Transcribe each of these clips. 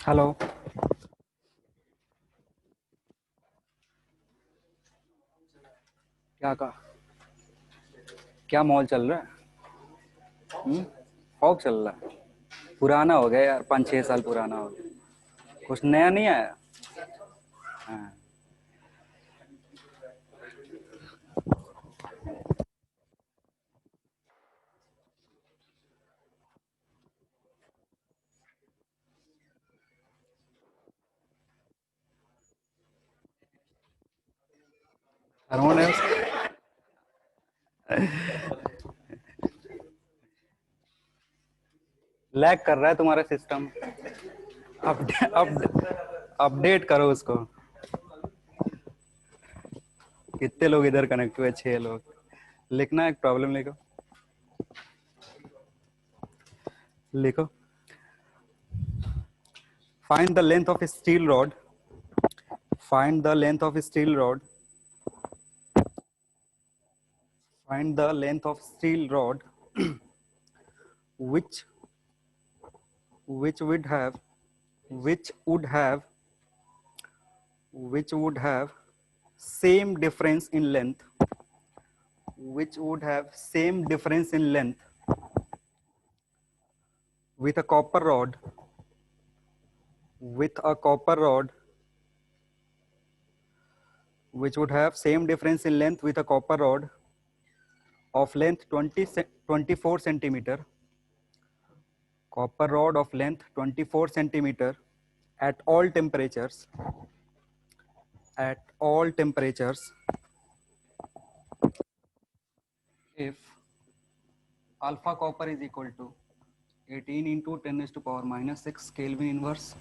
Hello. क्या कहा? क्या मॉल चल रहा है? फॉग चल रहा है? पुराना हो गया यार, 5-6 साल पुराना हो गया। कुछ नया नहीं आया। हाँ। थर्मोडेक्स लैग कर रहा है तुम्हारा सिस्टम। अपडेट करो उसको। कितने लोग इधर कनेक्ट हुए? 6 लोग। लिखना, एक प्रॉब्लम लिखो। लिखो, find the length of steel rod. Find the length of steel rod. Find the length of steel rod which which would have which would have which would have same difference in length which would have same difference in length with a copper rod with a copper rod which would have same difference in length with a copper rod of length 24 centimeter. Copper rod of length 24 centimeter at all temperatures. At all temperatures, if alpha copper is equal to 18 into 10 raised to power minus 6 Kelvin inverse,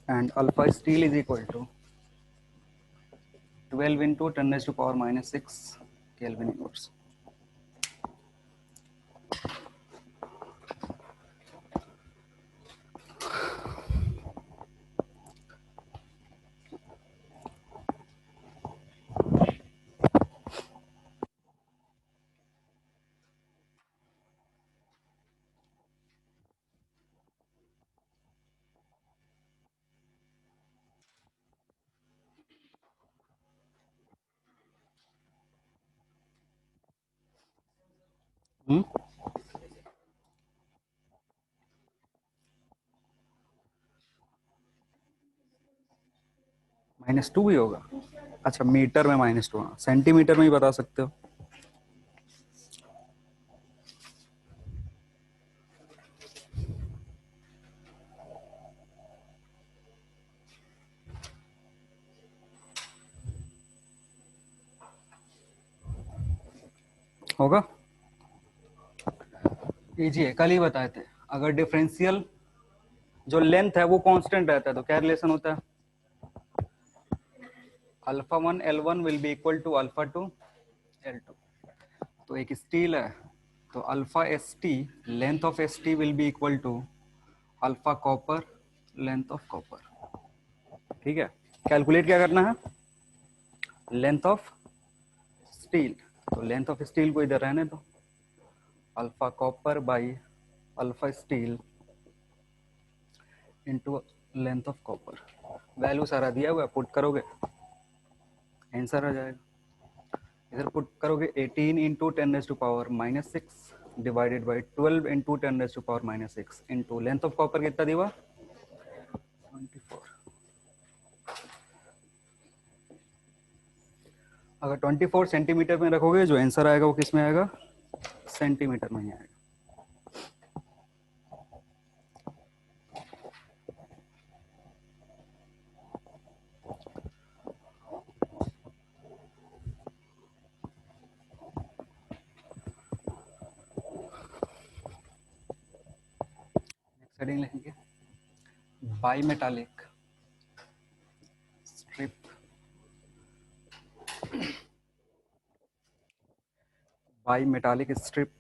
and alpha steel is equal to 12 into 10 raised to power minus 6 Kelvin inverse. -2 भी होगा? अच्छा, metre में -2, centimetre में ही बता सकते हो। होगा? Easy है, कल ही बताए थे। अगर डिफरेंशियल जो लेंथ है वो कांस्टेंट रहता है तो क्या रिलेशन होता है? Alpha 1 L1 will be equal to alpha 2 L2। तो एक स्टील है तो alpha S T, length of S T will be equal to alpha copper, length of copper. ठीक है, कैलकुलेट क्या करना है? Length of steel. तो लेंथ ऑफ स्टील को इधर रहने दो, alpha copper by alpha steel into length of copper. Value सारा दिया हुआ है, पुट करोगे आंसर आ जाएगा। इधर पुट करोगे 18 into 10 raise to power minus 6 divided by 12 into 10 raise to power minus 6 into length of copper कितना दिया? 24। अगर 24 सेंटीमीटर में रखोगे जो आंसर आएगा वो किस में आएगा? सेंटीमीटर में ही आएगा। नेक्स्ट हेडिंग लिखेंगे by metallic strip. By metallic strip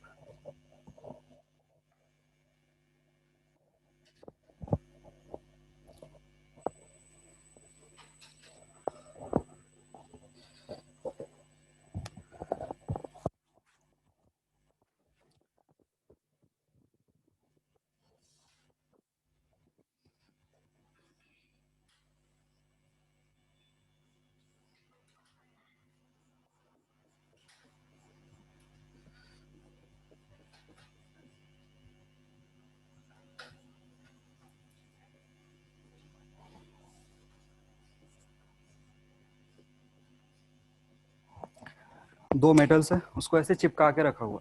दो मेटल्स है, उसको ऐसे चिपका के रखा हुआ,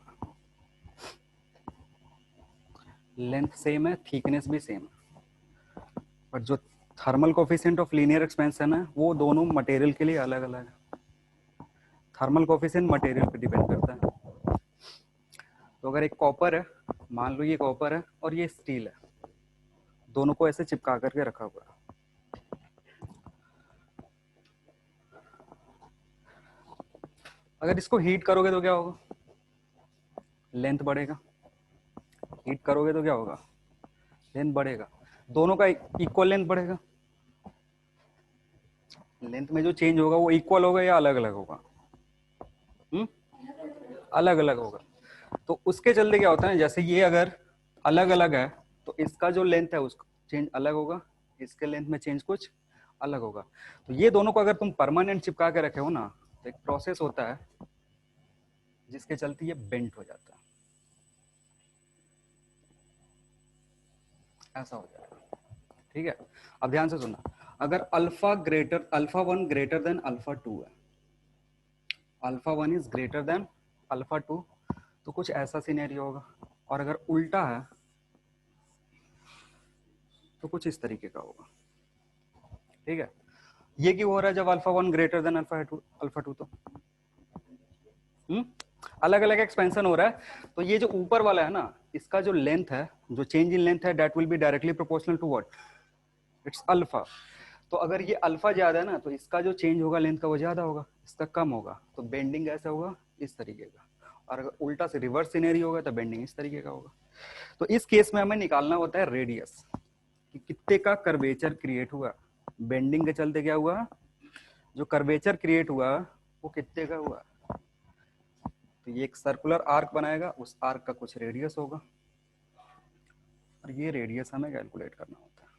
लेंथ सेम है, थिकनेस भी सेम है, बट जो thermal coefficient of linear expansion है वो दोनों मटेरियल के लिए अलग अलग है। थर्मल कोफिशिएंट मटेरियल पे डिपेंड करता है। तो अगर एक कॉपर है, मान लो ये कॉपर है और ये स्टील है, दोनों को ऐसे चिपका करके रखा हुआ है। अगर इसको हीट करोगे तो क्या होगा, लेंथ बढ़ेगा। हीट करोगे तो क्या होगा, लेंथ बढ़ेगा। दोनों का इक्वल लेंथ बढ़ेगा। लेंथ में जो चेंज होगा वो इक्वल होगा या अलग अलग होगा, अलग अलग होगा। तो उसके चलते क्या होता है, जैसे ये अगर अलग अलग है तो इसका जो लेंथ है उसका चेंज अलग होगा, इसके लेंथ में चेंज कुछ अलग होगा। तो ये दोनों को अगर तुम परमानेंट चिपका के रखे हो ना, तो एक प्रोसेस होता है जिसके चलते ये बेंट हो जाता है, ऐसा हो जाएगा। ठीक है, अब ध्यान से सुनना, अगर alpha one greater than alpha two है, alpha one is greater than alpha two, तो कुछ ऐसा सिनेरियो होगा। और अगर उल्टा है तो कुछ इस तरीके का होगा। ठीक है, ये क्यों हो रहा है जब alpha one greater than alpha two तो अलग अलग एक्सपेंशन हो रहा है। तो ये जो ऊपर वाला है ना, इसका जो लेंथ है, जो चेंज इन लेंथ है, that will be directly proportional to what, it's alpha. तो अगर ये अल्फा ज्यादा है ना, तो इसका जो चेंज होगा लेंथ का वो ज्यादा होगा, इसका कम होगा, तो बेंडिंग ऐसा होगा इस तरीके का। और अगर उल्टा से रिवर्स सिनेरियो होगा तो बेंडिंग इस तरीके का होगा। तो इस केस में हमें निकालना होता है रेडियस, कि कितने का कर्वेचर क्रिएट हुआ, बेंडिंग के चलते क्या हुआ, जो कर्वेचर क्रिएट हुआ वो कितने का हुआ। तो ये एक सर्कुलर आर्क बनाएगा, उस आर्क का कुछ रेडियस होगा, और ये रेडियस हमें कैलकुलेट करना होता है,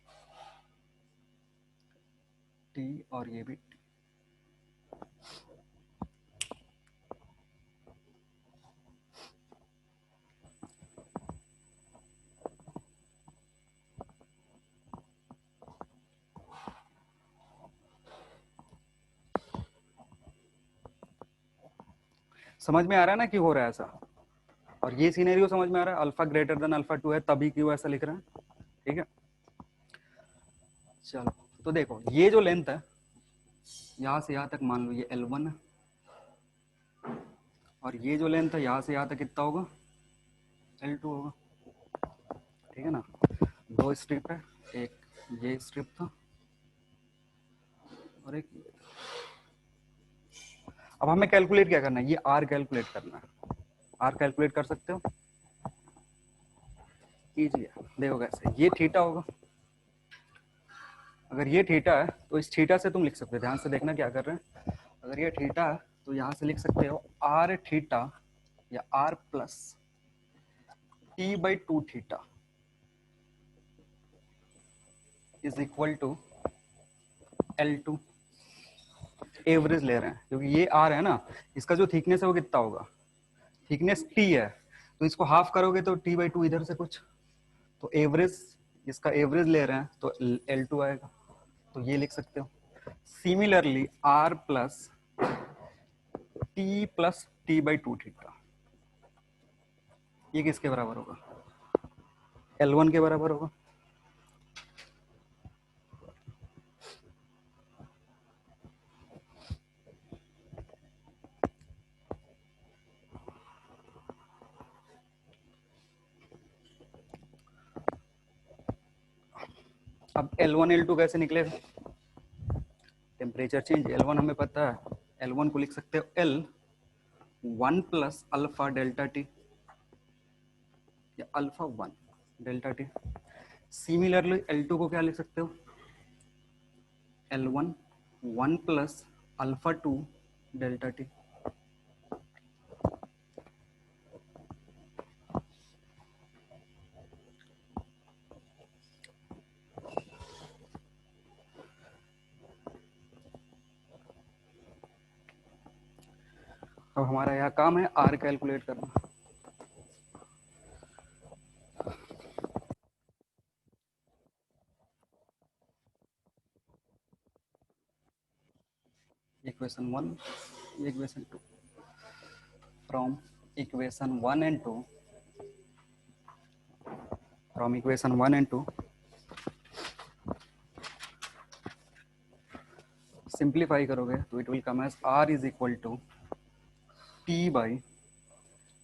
टी, और ये भी टी। समझ में आ रहा है ना क्यों हो रहा है ऐसा, और ये सिनेरियो समझ में आ रहा है, alpha greater than alpha two है तभी क्यों ऐसा लिख रहे हैं। ठीक है, चलो तो देखो, ये जो लेंथ है यहाँ से यहाँ तक, मान लो ये L1 है, और ये जो लेंथ है यहाँ से यहाँ तक कितना होगा, L2 होगा। ठीक है ना, दो स्ट्रिप है, एक ये स्ट्रिप था और एक ये। अब हमें कैलकुलेट क्या करना है, ये आर कैलकुलेट करना है। आर कैलकुलेट कर सकते हो, कीजिए। देखो कैसे, ये थीटा होगा, अगर ये थीटा है तो इस थीटा से तुम लिख सकते हो, ध्यान से देखना क्या कर रहे हैं। अगर ये थीटा है तो यहाँ से लिख सकते हो आर थीटा, या R plus T by two theta is equal to L2। Average ले रहे हैं क्योंकि ये आर है ना, इसका जो थिकनेस है वो कितना होगा, थिकनेस टी है, तो इसको हाफ करोगे तो टी बाई टू इधर से कुछ, तो एवरेज, इसका एवरेज ले रहे हैं तो L2 आएगा, तो ये लिख सकते हो। Similarly R plus T by two theta, ये किसके बराबर होगा, L1 के बराबर होगा। अब L1 L2 कैसे निकलेगा, टेम्परेचर चेंज, L1 हमें पता है, L1 को लिख सकते हो L1 plus alpha delta T, या alpha one delta T. Similarly L2 को क्या लिख सकते हो, L1 one plus alpha two delta T. अब हमारा यहाँ काम है आर कैलकुलेट करना। Equation one, equation two, from equation 1 and 2, from equation 1 and 2, simplify करोगे तो it will come as r is equal to t by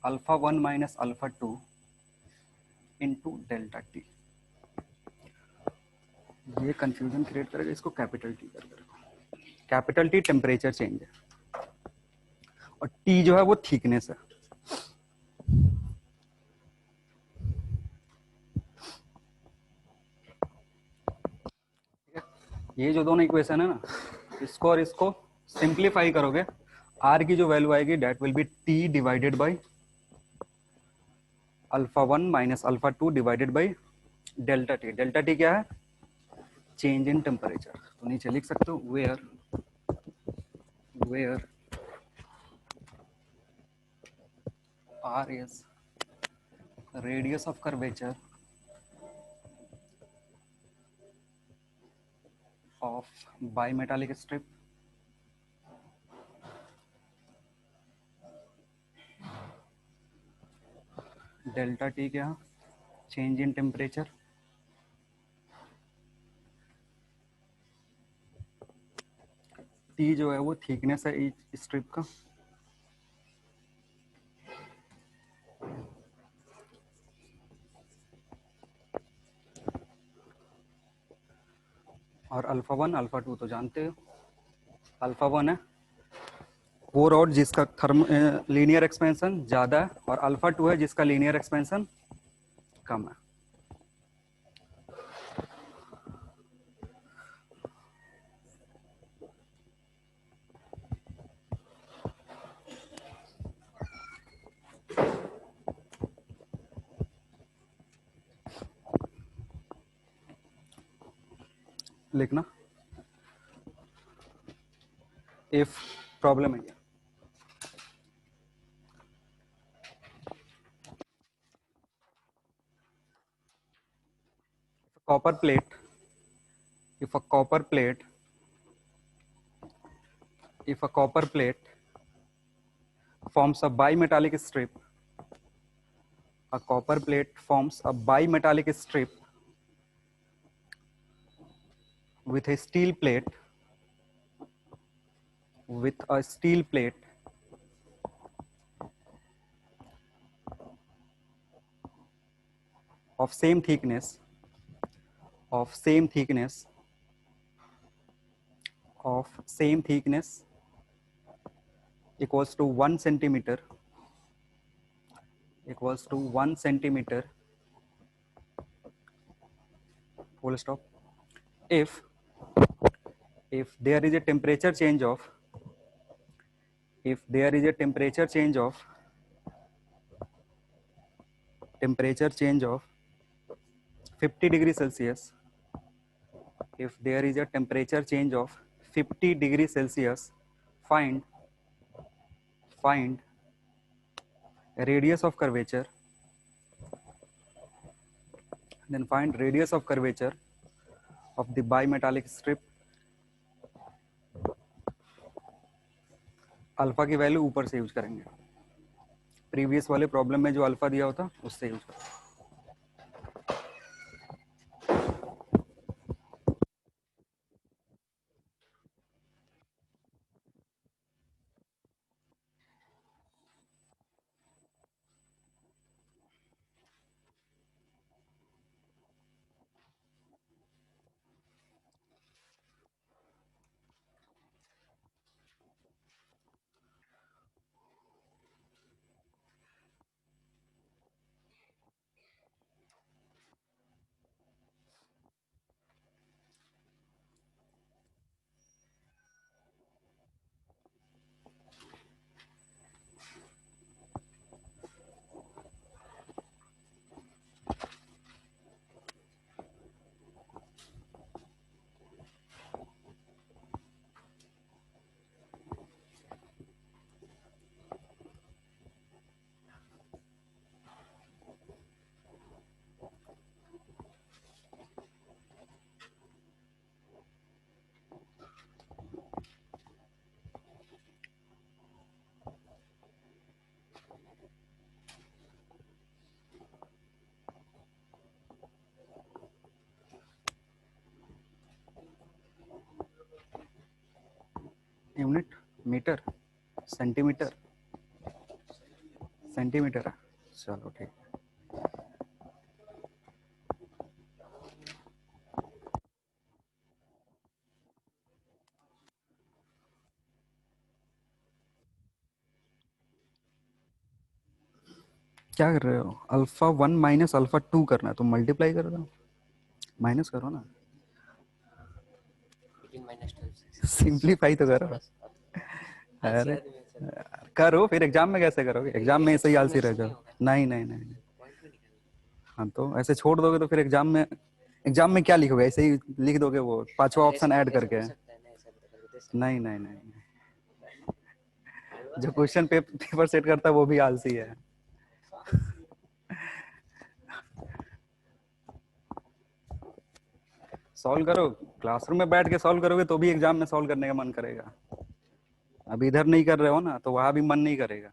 alpha 1 minus alpha 2 into delta T. ये confusion create करेगा, इसको capital T कर करेगा. Capital T temperature change है और T जो है वो थिकनेस है. ये जो दोनों इक्वेशन है ना, इसको और इसको सिंप्लीफाई करोगे, आर की जो वैल्यू आएगी that will be T divided by alpha 1 minus alpha 2 divided by delta T. Delta T क्या है? Change in temperature. तो नीचे लिख सकते हो where R is radius of curvature of bimetallic strip delta T क्या? चेंज इन टेम्परेचर टी जो है वो थिकनेस है इस स्ट्रिप का और अल्फा 1 अल्फा 2 तो जानते हो. अल्फा 1 है वो रॉड जिसका थर्म लीनियर एक्सपेंशन ज़्यादा है और अल्फा 2 है जिसका लीनियर एक्सपेंशन कम है. लिखना इफ प्रॉब्लम है. Copper plate if a copper plate if a copper plate forms a bimetallic strip, a copper plate forms a bimetallic strip with a steel plate with a steel plate of same thickness of same thickness of same thickness equals to 1 centimeter equals to 1 centimeter full stop. If there is a temperature change of if there is a temperature change of 50 degrees Celsius, if there is a temperature change of 50 degrees Celsius, find radius of curvature, then find radius of curvature of the bimetallic strip. Alpha की value ऊपर से use करेंगे, previous वाले problem में जो alpha दिया होता उससे यूज करेंगे. यूनिट मीटर, सेंटीमीटर, सेंटीमीटर है, चलो ठीक है। क्या कर रहे हो? अल्फा 1 माइनस अल्फा 2 करना है तो मल्टीप्लाई कर दो, माइनस करो ना, सिंप्लीफाई तो करो। अरे करो, फिर एग्जाम में कैसे करोगे? एग्जाम में ऐसे ही आलसी रह जाओ। नहीं नहीं नहीं नहीं। हाँ तो ऐसे छोड़ दोगे तो फिर एग्जाम में क्या लिखोगे? ऐसे ही लिख दोगे वो पांचवा ऑप्शन ऐड करके। नहीं नहीं नहीं, जो क्वेश्चन पेपर सेट करता है वो भी आलसी है। सॉल्व करो, क्लासरूम में बैठ के सॉल्व करोगे तो भी एग्जाम में सॉल्व करने का मन करेगा। अब इधर नहीं कर रहे हो ना तो वहां भी मन नहीं करेगा।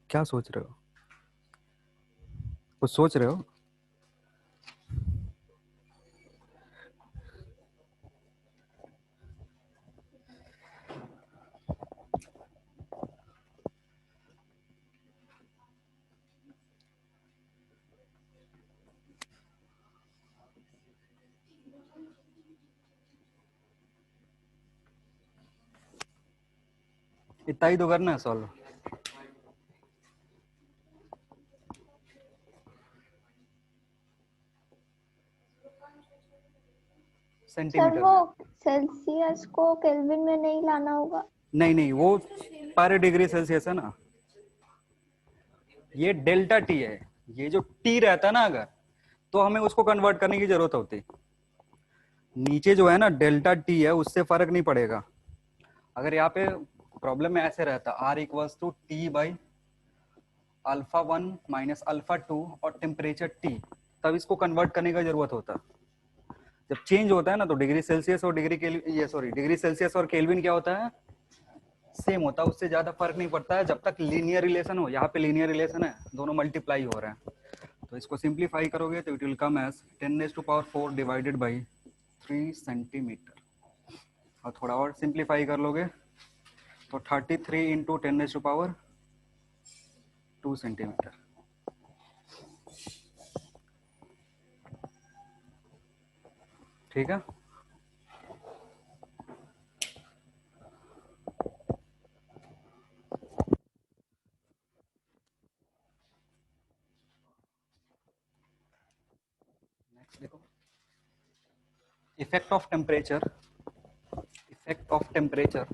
क्या सोच रहे हो? कुछ सोच रहे हो? इतना ही तो करना है सॉल्व। सर वो सेल्सियस को केल्विन में नहीं लाना होगा? नहीं नहीं, वो पर डिग्री सेल्सियस है ना, ये डेल्टा टी है। ये जो टी रहता है ना अगर, तो हमें उसको कन्वर्ट करने की जरूरत होती। नीचे जो है ना डेल्टा टी है, उससे फर्क नहीं पड़ेगा। अगर यहाँ पे प्रॉब्लम में ऐसे रहता R equals to T by alpha 1 minus alpha 2 और टेम्परेचर टी, तब इसको कन्वर्ट करने का जरूरत होता। जब चेंज होता है ना तो डिग्री सेल्सियस और डिग्री सेल्सियस और केल्विन क्या होता है? सेम होता है, उससे ज्यादा फर्क नहीं पड़ता है जब तक लीनियर रिलेशन हो। यहाँ पे लीनियर रिलेशन है, दोनों मल्टीप्लाई हो रहे हैं। तो इसको सिंप्लीफाई करोगे तो it will come as 10⁴ divided by 3 centimetre. और थोड़ा और सिंप्लीफाई कर लोगे तो 33 इंटू 10⁻² सेंटीमीटर। ठीक है। नेक्स्ट देखो, effect of temperature, effect of temperature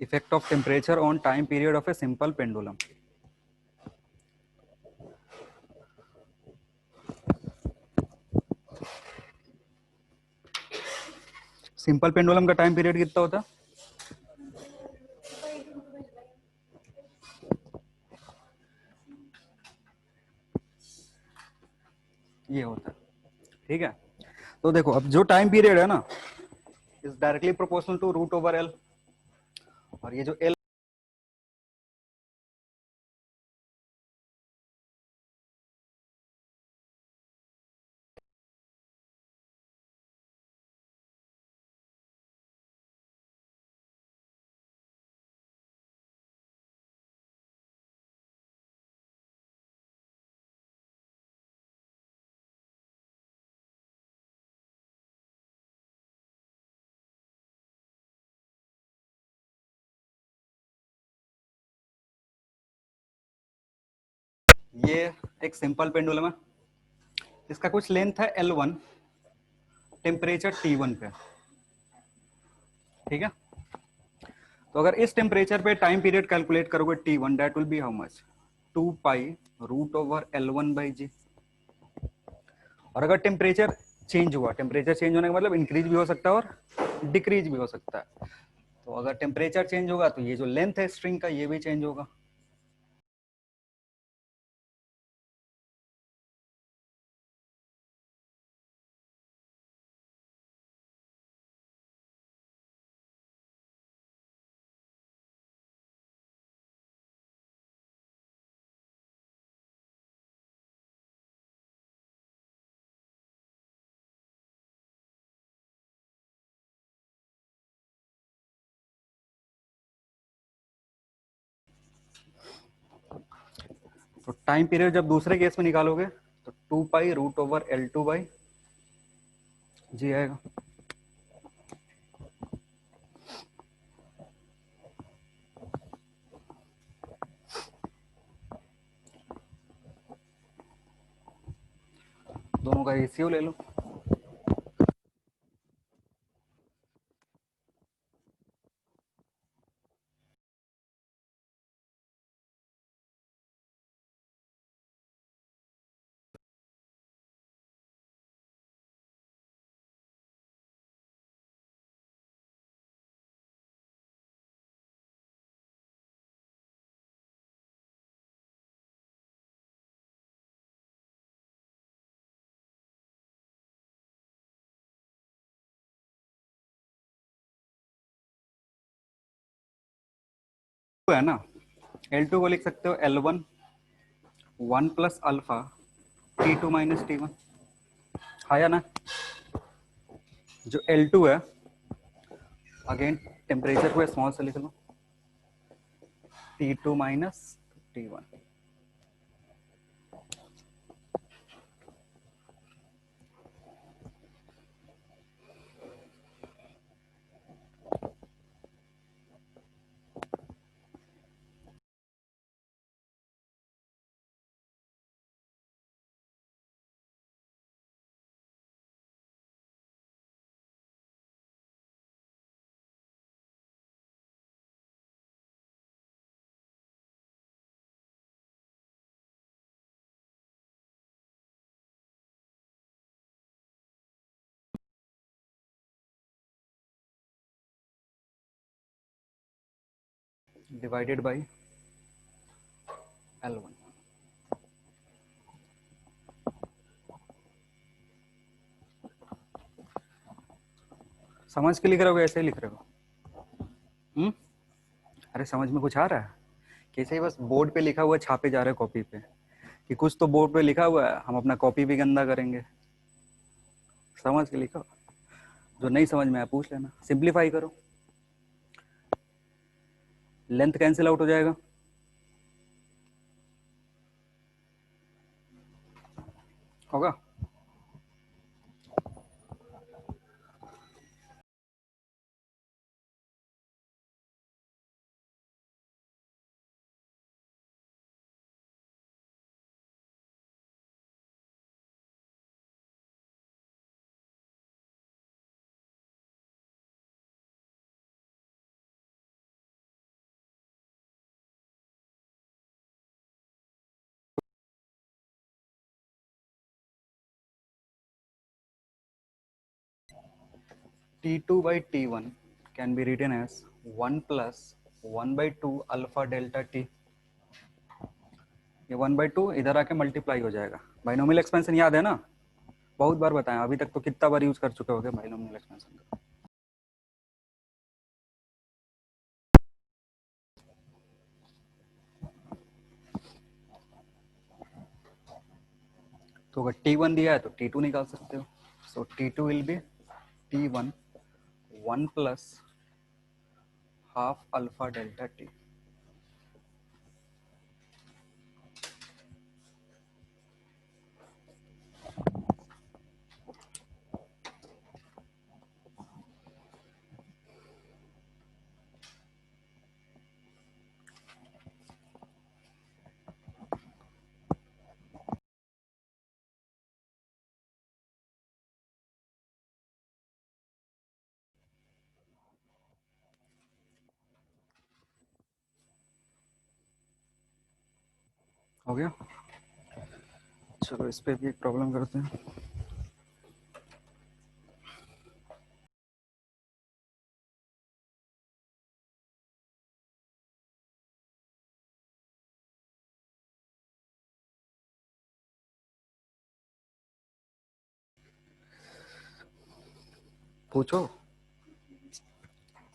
effect of temperature on time period of a simple pendulum. Simple pendulum का टाइम पीरियड कितना होता है? ये होता है। ठीक है, तो देखो अब जो टाइम पीरियड है ना is directly proportional to root over L, और ये जो एल ये एक सिंपल पेंडुलम है, इसका कुछ लेंथ है L1, टेम्परेचर T1 पे। ठीक है, तो अगर इस टेम्परेचर पे टाइम पीरियड कैलकुलेट करोगे T1, that will be how much? 2 pi root over L1 by G. और अगर टेम्परेचर चेंज हुआ, टेम्परेचर चेंज होने का मतलब इंक्रीज भी हो सकता है और डिक्रीज भी हो सकता है। तो अगर टेम्परेचर चेंज होगा तो ये जो लेंथ है स्ट्रिंग का ये भी चेंज होगा। तो टाइम पीरियड जब दूसरे केस में निकालोगे तो 2 पाई रूट ओवर L2/G आएगा। दोनों का रेशियो ले लो। है ना, L2 को लिख सकते हो L1 1 + α T2 - T1, आया ना। जो L2 है अगेन टेम्परेचर को स्मॉल से लिख लो, T2 - T1। Divided by L1। समझ के लिख रहे हो ऐसे ही लिख रहे हो? अरे समझ में कुछ आ रहा है? कैसे ही बस बोर्ड पे लिखा हुआ छापे जा रहे हैं कॉपी पे, कि कुछ तो बोर्ड पे लिखा हुआ है, हम अपना कॉपी भी गंदा करेंगे। समझ के लिखो, जो नहीं समझ में आया पूछ लेना, सिंप्लीफाई करो, लेंथ कैंसिल आउट हो जाएगा। होगा? T2/T1 can be written as 1 + 1/2 alpha delta T. ये 1/2 इधर आके मल्टीप्लाई हो जाएगा। बाइनोमियल एक्सपेंशन याद है ना? बहुत बार बताया, अभी तक तो कितना बार यूज कर चुके होगे बाइनोमियल एक्सपेंशन का। तो अगर T1 दिया है तो T2 निकाल सकते हो। सो T2 will be T1 1 + half alpha delta T. हो गया? चलो इस पे भी एक प्रॉब्लम करते हैं। पूछो,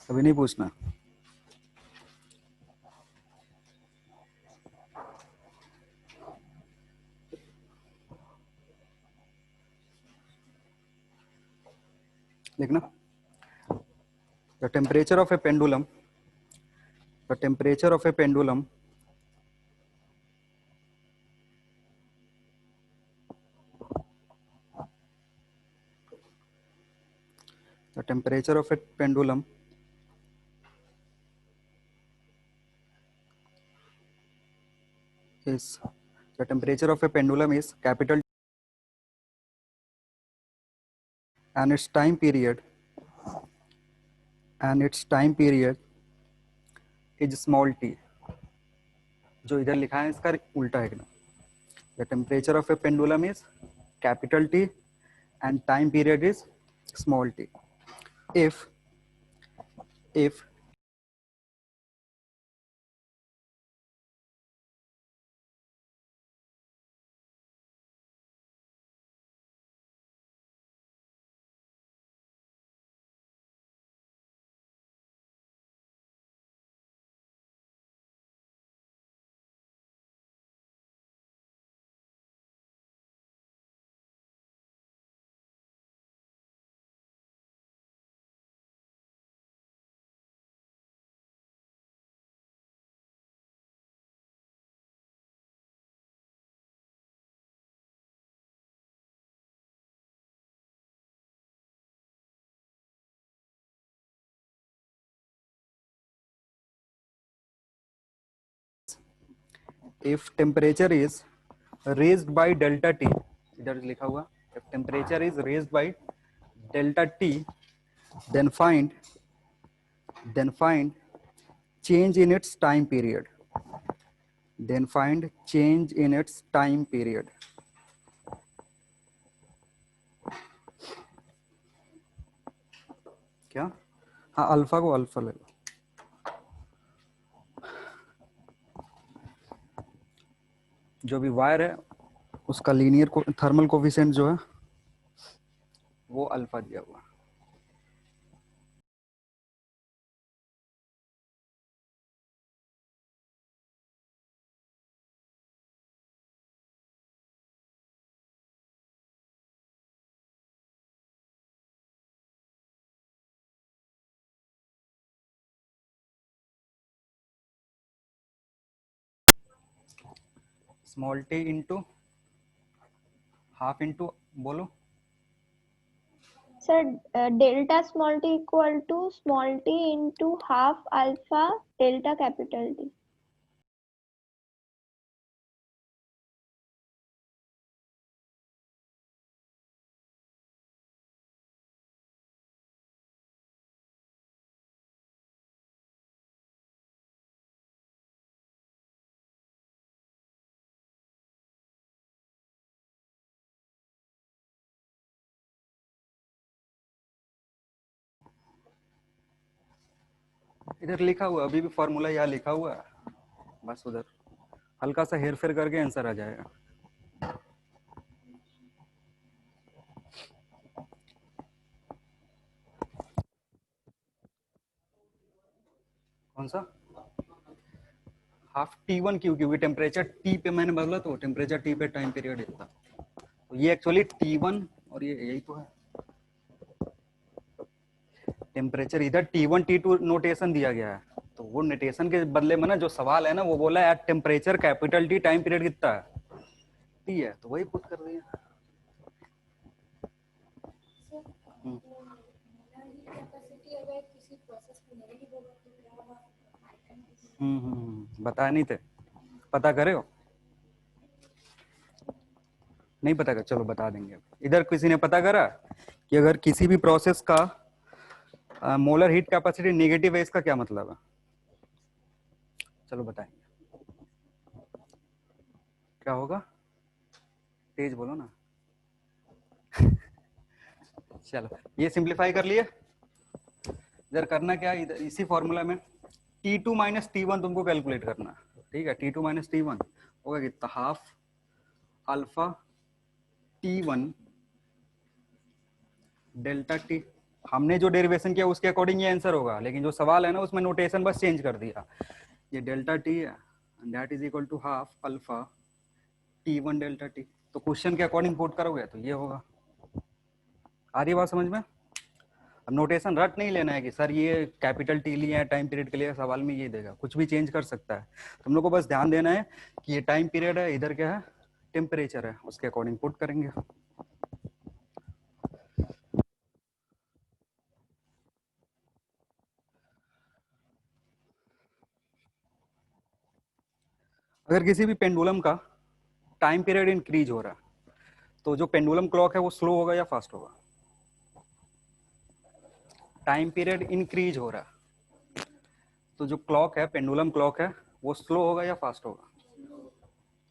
अभी नहीं पूछना। देखना, the temperature of A pendulum, the temperature of A pendulum the temperature of a pendulum is the temperature of a pendulum is capital and its time period is small t. जो इधर लिखा है इसका उल्टा है ना, the temperature of a pendulum is capital T and time period is small t. If temperature is raised by delta t, इधर लिखा हुआ, if temperature is raised by delta t, then find change in its time period. Then find change in its time period. क्या? हाँ, alpha को alpha ले लो। जो भी wire है उसका लीनियर थर्मल कोफिशिएंट जो है वो अल्फा दिया हुआ। Small T into half into बोलो sir, delta small T equal to small T into half alpha delta capital T. इधर लिखा हुआ, अभी भी फॉर्मूला यहाँ लिखा हुआ है, बस उधर हल्का सा हेर फेर करके आंसर आ जाएगा। कौन सा? हाफ T1 क्यों? क्योंकि टेम्परेचर T पे मैंने बदला तो टेम्परेचर T पे टाइम पीरियड इतना, तो ये एक्चुअली T1 और ये यही तो है। टेम्परेचर इधर T1 T2 नोटेशन दिया गया है, तो वो नोटेशन के बदले में ना जो सवाल है ना वो बोला है temperature capital T time period कितना है, T है, तो वही पुट कर दिया। बताया नहीं थे, पता करे हो? नहीं पता कर, चलो बता देंगे। इधर किसी ने पता करा कि अगर किसी भी प्रोसेस का मोलर हीट कैपेसिटी नेगेटिव है, इसका क्या मतलब है? चलो बताएंगे, क्या होगा? तेज बोलो ना। चलो ये सिंप्लीफाई कर लिए। इधर करना क्या, इधर इसी फॉर्मूला में T2 माइनस T1 तुमको कैलकुलेट करना, ठीक है? T2 माइनस T1 होगा कितना? Half alpha T1 delta T हमने जो डेरिवेशन किया उसके अकॉर्डिंग ये आंसर होगा, लेकिन जो सवाल है ना उसमें नोटेशन बस चेंज कर दिया। ये डेल्टा टी है, that is equal to half alpha T1 delta T. तो क्वेश्चन के अकॉर्डिंग पुट करोगे तो ये होगा। आ रही बात समझ में? अब नोटेशन रट नहीं लेना है कि सर ये कैपिटल टी लिया है टाइम पीरियड के लिए, सवाल में ये देगा, कुछ भी चेंज कर सकता है। तुम लोग को बस ध्यान देना है कि ये टाइम पीरियड है, इधर क्या है टेम्परेचर है, उसके अकॉर्डिंग पुट करेंगे। अगर किसी भी पेंडुलम का टाइम पीरियड इंक्रीज हो रहा है तो जो पेंडुलम क्लॉक है वो स्लो होगा या फास्ट होगा? टाइम पीरियड इंक्रीज हो रहा है तो जो क्लॉक है पेंडुलम क्लॉक है वो स्लो होगा या फास्ट होगा?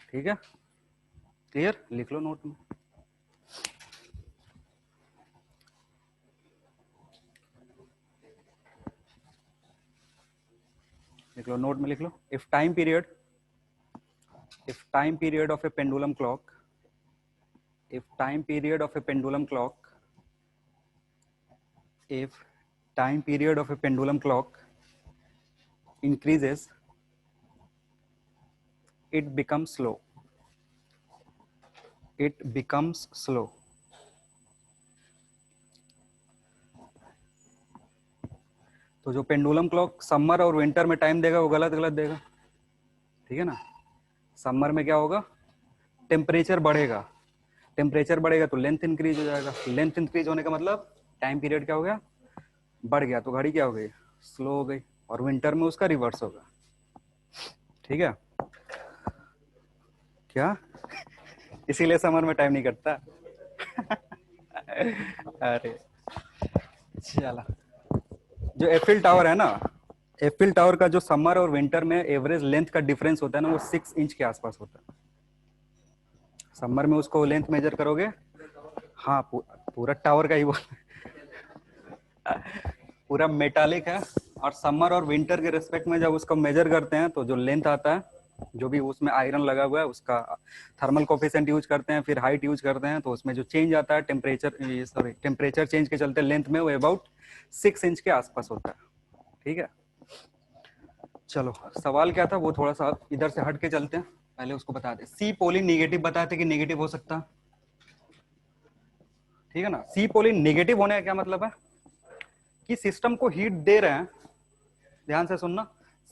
ठीक है, क्लियर? लिख लो नोट में। लिख लो नोट में, लिख लो। If time period of a pendulum clock, if time period of a pendulum clock if time period of a pendulum clock increases, it becomes slow, it becomes slow। तो जो pendulum clock summer और winter में time देगा वो गलत गलत देगा, ठीक है ना? समर में क्या होगा, टेम्परेचर बढ़ेगा, टेम्परेचर बढ़ेगा तो लेंथ इंक्रीज हो जाएगा, लेंथ इंक्रीज होने का मतलब टाइम पीरियड क्या हो गया, बढ़ गया, तो घड़ी क्या हो गई, स्लो हो गई। और विंटर में उसका रिवर्स होगा, ठीक है? क्या इसीलिए समर में टाइम नहीं कटता? अरे चला, जो एफिल टावर है ना, एफिल टावर का जो समर और विंटर में एवरेज लेंथ का डिफरेंस होता है ना वो 6 इंच के आसपास होता है। समर में उसको लेंथ मेजर करोगे, हाँ पूरा टावर का ही बोल पूरा मेटालिक है, और समर और विंटर के रिस्पेक्ट में जब उसको मेजर करते हैं तो जो लेंथ आता है, जो भी उसमें आयरन लगा हुआ है उसका थर्मल कोफिशिएंट यूज करते हैं, फिर हाइट यूज करते हैं, तो उसमें जो चेंज आता है टेम्परेचर चेंज के चलते लेंथ में वो अबाउट 6 इंच के आसपास होता है, ठीक है? चलो सवाल क्या था वो थोड़ा सा इधर से हट के चलते हैं, पहले उसको बता दे। सी पोलिन निगेटिव बताते कि निगेटिव हो सकता, ठीक है ना? सी पोलिन निगेटिव होने का क्या मतलब है कि सिस्टम को हीट दे रहे हैं, ध्यान से सुनना,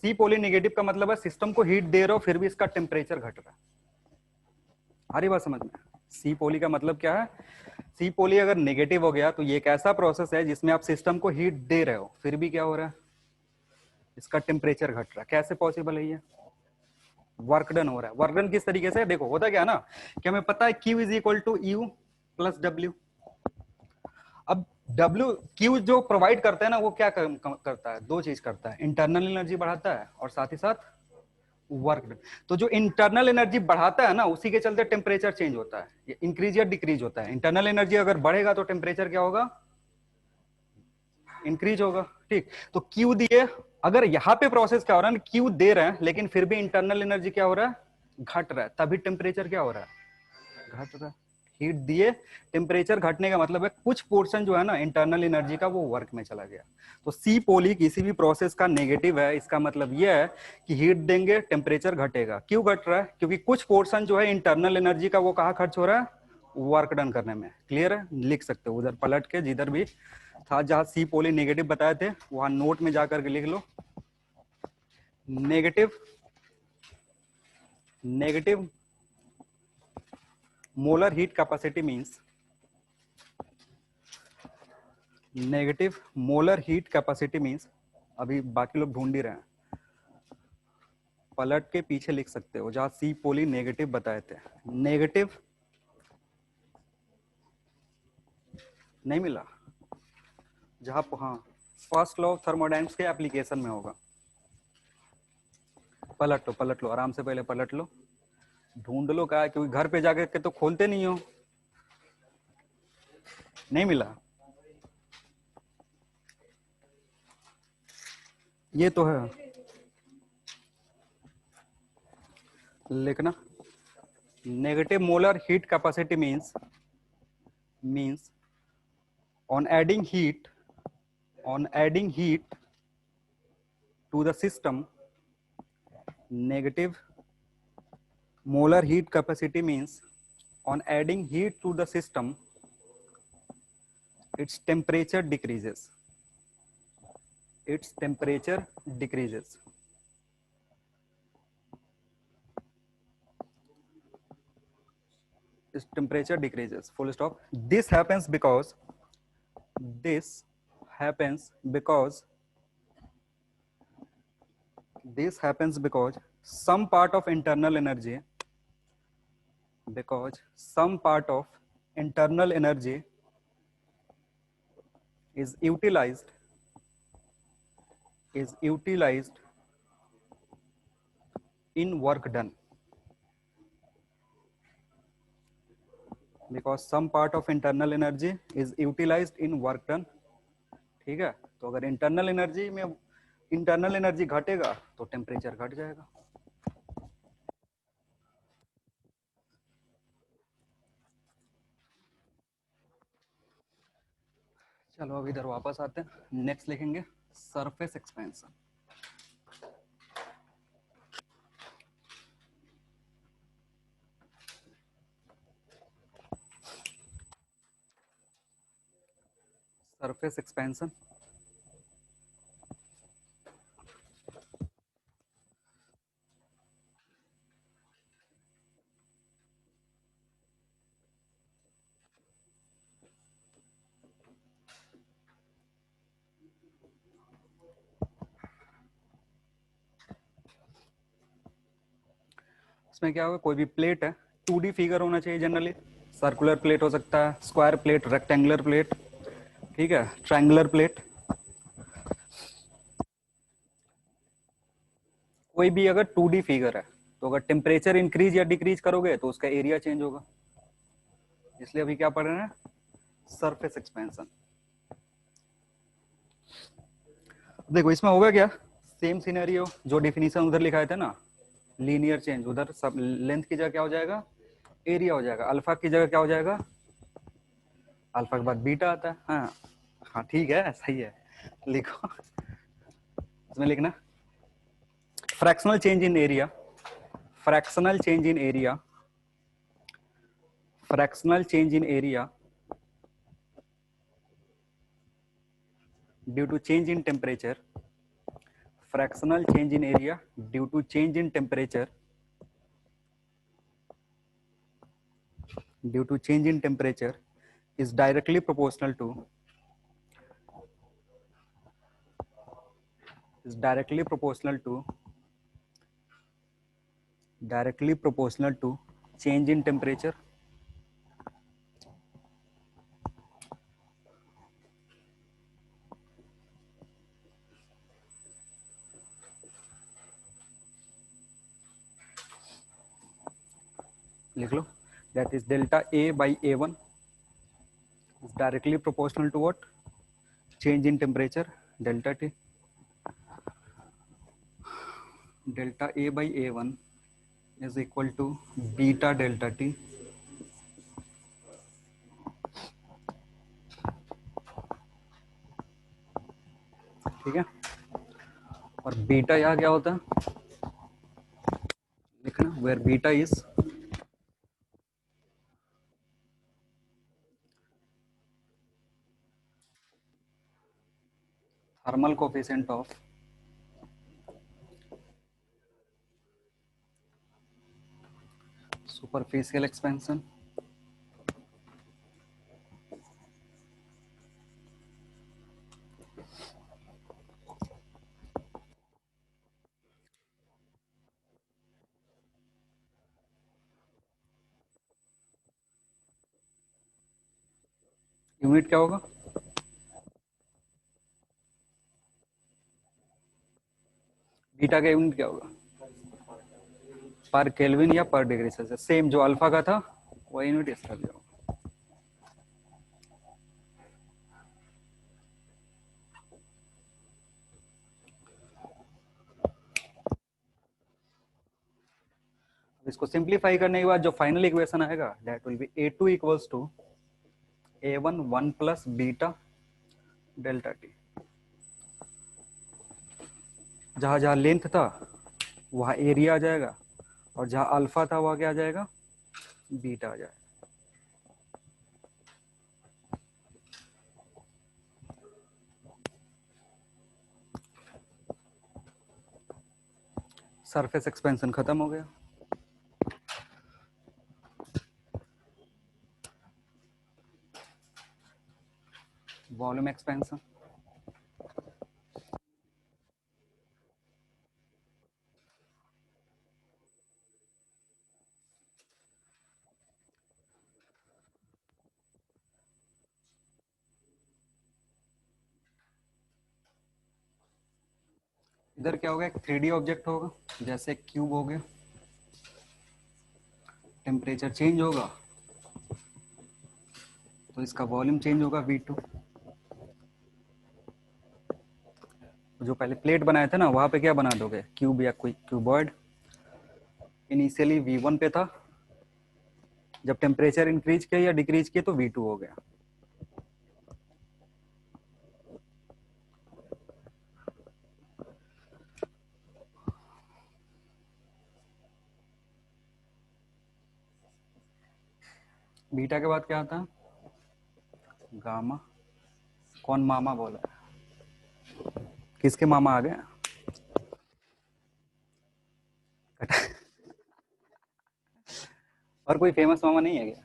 सी पोलिन निगेटिव का मतलब है सिस्टम को हीट दे रहे हो फिर भी इसका टेम्परेचर घट रहा है। आ रही बात समझ में? सी पोली का मतलब क्या है, सी पोली अगर नेगेटिव हो गया तो ये एक ऐसा प्रोसेस है जिसमें आप सिस्टम को हीट दे रहे हो फिर भी क्या हो रहा है, इसका टेम्परेचर घट रहा है। कैसे पॉसिबल है ये? वर्क डन हो रहा है। वर्क डन किस तरीके से, देखो होता क्या ना कि हमें पता है Q is equal to U plus W. अब डब्ल्यू क्यू जो प्रोवाइड करता है ना वो क्या करता है, दो चीज करता है, इंटरनल एनर्जी बढ़ाता है और साथ ही साथ वर्क डन। तो जो इंटरनल एनर्जी बढ़ाता है ना उसी के चलते टेम्परेचर चेंज होता है, ये इंक्रीज या डिक्रीज होता है। इंटरनल एनर्जी अगर बढ़ेगा तो टेम्परेचर क्या होगा, इंक्रीज होगा, ठीक? तो क्यू दिए, अगर यहाँ पे प्रोसेस क्या हो रहा है, क्यू दे रहे हैं लेकिन फिर भी इंटरनल एनर्जी क्या हो रहा है, घट रहा है, तभी टेम्परेचर क्या हो रहा है, घट रहा है। हीट दिए, टेम्परेचर घटने का मतलब है कुछ पोर्शन जो है ना इंटरनल एनर्जी का वो वर्क में चला गया। तो सी पोली किसी भी प्रोसेस का नेगेटिव है, इसका मतलब यह है कि हीट देंगे टेम्परेचर घटेगा। क्यों घट रहा है, क्योंकि कुछ पोर्शन जो है इंटरनल एनर्जी का वो कहाँ खर्च हो रहा है, वर्क डन करने में। क्लियर है? लिख सकते हो उधर पलट के, जिधर भी था जहां सी पोली नेगेटिव बताए थे वहां नोट में जाकर के लिख लो, negative negative molar heat capacity means, negative molar heat capacity means, अभी बाकी लोग ढूंढ ही रहे हैं, पलट के पीछे लिख सकते हो जहां सी पोली नेगेटिव बताए थे। नेगेटिव नहीं मिला, जहां हाँ फर्स्ट लॉ ऑफ थर्मोडायनेमिक्स के एप्लीकेशन में होगा। पलट लो आराम से, पहले पलट लो, ढूंढ लो क्या है, क्योंकि घर पे जाकर के तो खोलते नहीं हो। नहीं मिला, ये तो है लिखना, negative molar heat capacity means on adding heat on adding heat to the system, negative molar heat capacity means on adding heat to the system, its temperature decreases. Its temperature decreases. Its temperature decreases. Full stop. This happens because this happens because this happens some part of internal energy because some part of internal energy is utilized in work done, because some part of internal energy is utilized in work done. ठीक है, तो अगर internal energy घटेगा तो temperature घट जाएगा. चलो अब इधर वापस आते हैं. नेक्स्ट लिखेंगे सरफेस एक्सपेंशन. सरफेस एक्सपेंशन इसमें क्या होगा, कोई भी प्लेट है 2D फिगर होना चाहिए जनरली. सर्कुलर प्लेट हो सकता है, स्क्वायर प्लेट, रेक्टेंगुलर प्लेट, ठीक है, ट्रायंगुलर प्लेट. कोई भी अगर 2D फिगर है तो अगर टेम्परेचर इंक्रीज या डिक्रीज करोगे तो उसका एरिया चेंज होगा. इसलिए अभी क्या पढ़ रहे हैं, सरफेस एक्सपेंशन. देखो इसमें होगा क्या, सेम सिनेरियो जो डिफिनीशन उधर लिखाए थे ना, लीनियर चेंज. उधर सब लेंथ की जगह क्या हो जाएगा, एरिया हो जाएगा. अल्फा की जगह क्या हो जाएगा, अल्फा के बाद बीटा आता है. हाँ हाँ ठीक है, सही है. लिखो इसमें लिखना fractional change in area, fractional change in area, fractional change in area due to change in temperature, fractional change in area due to change in temperature, due to change in temperature is directly proportional to change in temperature. लिख लो, that is delta A by A1 is directly proportional to what, change in temperature, delta T. Delta A by A1 is equal to beta delta T. ठीक है, और beta यहाँ क्या होता है लिखना, where beta is thermal coefficient of superficial expansion unit क्या होगा, बीटा का यूनिट क्या होगा, पर केल्विन या पर डिग्री सेल्सियस. सेम जो अल्फा का था वही यूनिट इसका भी होगा. इसको सिंप्लीफाई करने के बाद जो फाइनल इक्वेशन आएगा that will be A2 equals to A1 1 plus beta delta T. जहाँ जहाँ लेंथ था वहाँ एरिया आ जाएगा, और जहाँ अल्फा था वहाँ क्या आ जाएगा, बीटा आ जाएगा। सरफेस एक्सपेंशन खत्म हो गया। वॉल्यूम एक्सपेंशन, इधर क्या होगा, एक 3D ऑब्जेक्ट होगा, जैसे क्यूब हो गया, टेम्परेचर चेंज होगा तो इसका वॉल्यूम चेंज होगा V2। जो पहले प्लेट बनाए थे ना वहां पे क्या बना दोगे, क्यूब या कोई क्यूबॉइड। इनिशियली V1 पे था, जब टेम्परेचर इंक्रीज किया या डिक्रीज किया तो V2 हो गया। बीटा के बाद क्या आता है, गामा। कौन मामा बोला, किसके मामा आ गए। और कोई फेमस मामा नहीं है क्या,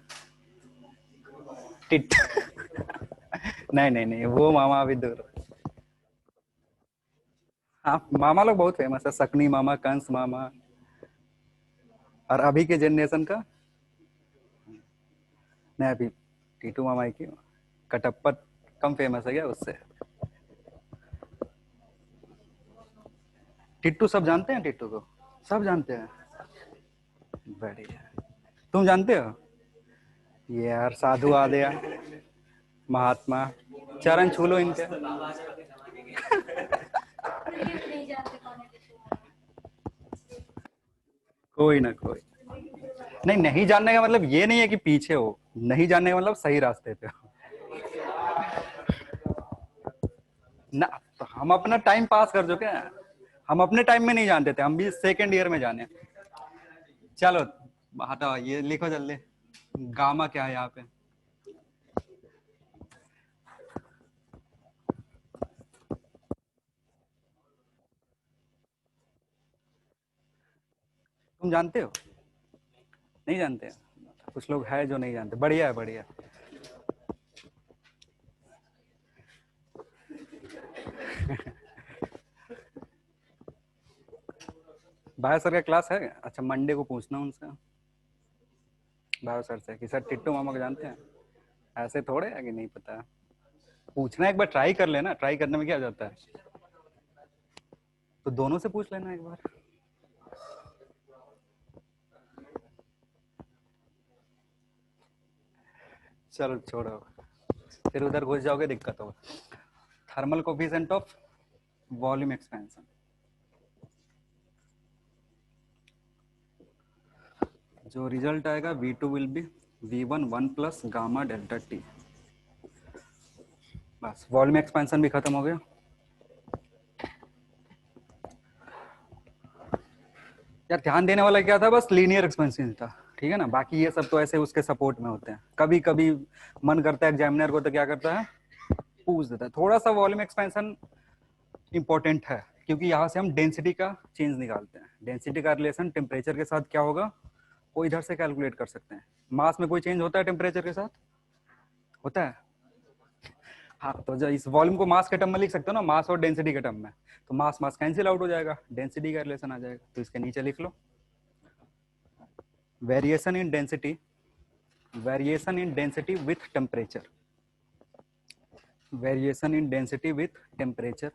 टिट। नहीं नहीं नहीं, वो मामा अभी दूर। हाँ, मामा लोग बहुत फेमस है, सकनी मामा, कंस मामा। और अभी के जनरेशन का, नहीं अभी टीटू मामा की, कटप्पा कम फेमस है क्या उससे। टिट्टू सब जानते हैं, टिट्टू को सब जानते हैं। बढ़िया, तुम जानते हो। ये यार साधु आ गया, महात्मा, चरण छू लो इनके। कोई ना कोई, नहीं नहीं जानने का मतलब ये नहीं है कि पीछे हो, नहीं जानने का मतलब सही रास्ते पे हो ना। तो हम अपना टाइम पास कर चुके हैं, हम अपने टाइम में नहीं जानते थे, हम भी सेकेंड ईयर में जाने। चलो हटाओ, ये लिखो जल्दी, गामा क्या है यहाँ पे। तुम जानते हो, नहीं जानते, कुछ लोग हैं जो नहीं जानते, बढ़िया है बढ़िया। बायो सर का क्लास है, अच्छा मंडे को पूछना उनसे, बायो सर से कि सर टिट्टू मामा को जानते हैं। ऐसे थोड़े है कि नहीं पता, पूछना एक बार, ट्राई कर लेना, ट्राई करने में क्या जाता है। तो दोनों से पूछ लेना एक बार। चलो छोड़ो, फिर उधर घुस जाओगे दिक्कत होगा। Thermal coefficient of volume expansion, जो रिजल्ट आएगा V2 will be V1 1 plus gamma delta T। बस वॉल्यूम एक्सपेंशन भी खत्म हो गया। यार ध्यान देने वाला क्या था, बस लीनियर एक्सपेंशन था, ठीक है ना, बाकी ये सब तो ऐसे उसके सपोर्ट में होते हैं। कभी कभी मन करता है एग्जामिनर को तो क्या करता है, पूछ देता है। थोड़ा सा वॉल्यूम एक्सपेंशन इंपॉर्टेंट है, क्योंकि यहाँ से हम डेंसिटी का चेंज निकालते हैं। डेंसिटी का रिलेशन टेम्परेचर के साथ क्या होगा, वो इधर से कैलकुलेट कर सकते हैं। मास में कोई चेंज होता है टेम्परेचर के साथ, होता है। हाँ, तो जो इस वॉल्यूम को मास के टर्म में लिख सकते हो ना, मास और डेंसिटी के टर्म में, तो मास मास कैंसिल आउट हो जाएगा, डेंसिटी का रिलेशन आ जाएगा। तो इसके नीचे लिख लो, variation in density, variation in density with temperature, variation in density with temperature.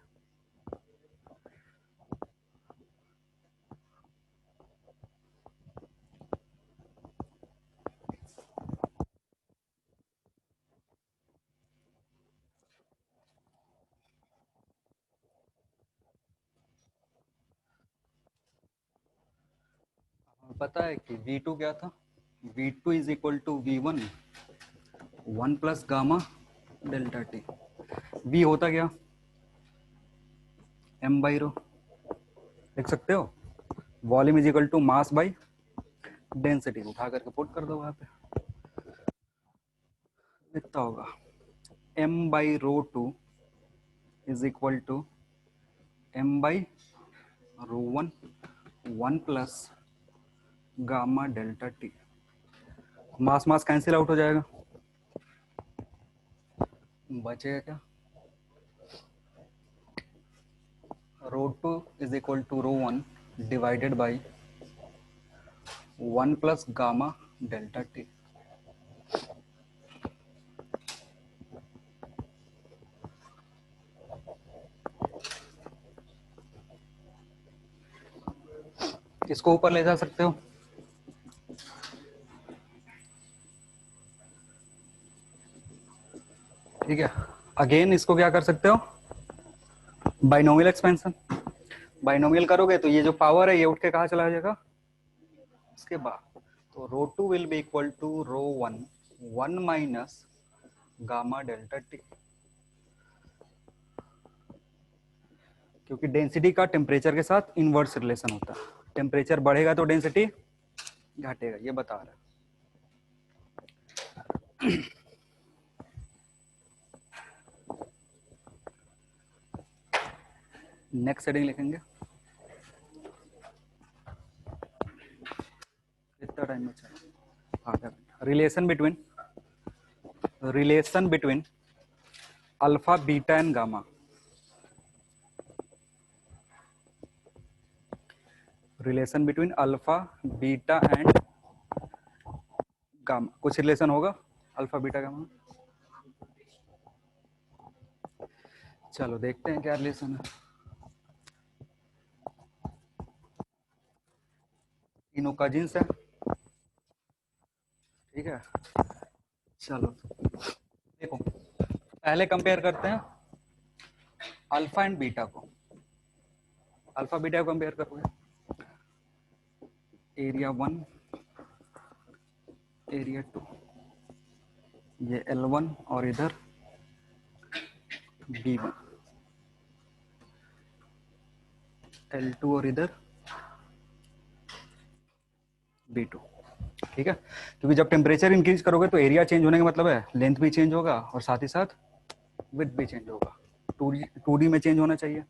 पता है कि V2 क्या था, V2 is equal to V1 1 plus gamma delta T। V होता क्या, m बाई रो, लिख सकते हो volume is equal to mass by density, उठा करके पुट कर दो वहां पे, कितना होगा m by rho two is equal to m by rho one, 1 plus gamma delta T. Mass mass cancel out हो जाएगा, बचेगा क्या, rho two is equal to rho one divided by 1 plus gamma delta T. इसको ऊपर ले जा सकते हो, ठीक है। अगेन इसको क्या कर सकते हो, बाइनोमियल एक्सपेंशन, बाइनोमियल करोगे तो ये जो पावर है ये उठ के कहाँ चला जाएगा, इसके बाद, तो rho two will be equal to rho one, 1 minus gamma delta T, क्योंकि डेंसिटी का टेम्परेचर के साथ इनवर्स रिलेशन होता है, टेम्परेचर बढ़ेगा तो डेंसिटी घटेगा, ये बता रहा है। नेक्स्ट हेडिंग लिखेंगे, कितना टाइम बचा, आधा घंटा। Relation between alpha beta and gamma, relation between alpha beta and gamma, कुछ रिलेशन होगा अल्फा बीटा गामा, चलो देखते हैं क्या रिलेशन है। तीनों कजिन्स है, ठीक है। चलो देखो, पहले कंपेयर करते हैं अल्फा एंड बीटा को, अल्फा बीटा को कंपेयर करोगे, एरिया 1 एरिया 2, ये L1 और इधर B1, L2 और इधर B2, ठीक है। क्योंकि जब टेम्परेचर इंक्रीज करोगे तो एरिया चेंज होने का मतलब है लेंथ भी चेंज होगा और साथ ही साथ विड्थ भी चेंज होगा, 2D में चेंज होना चाहिए।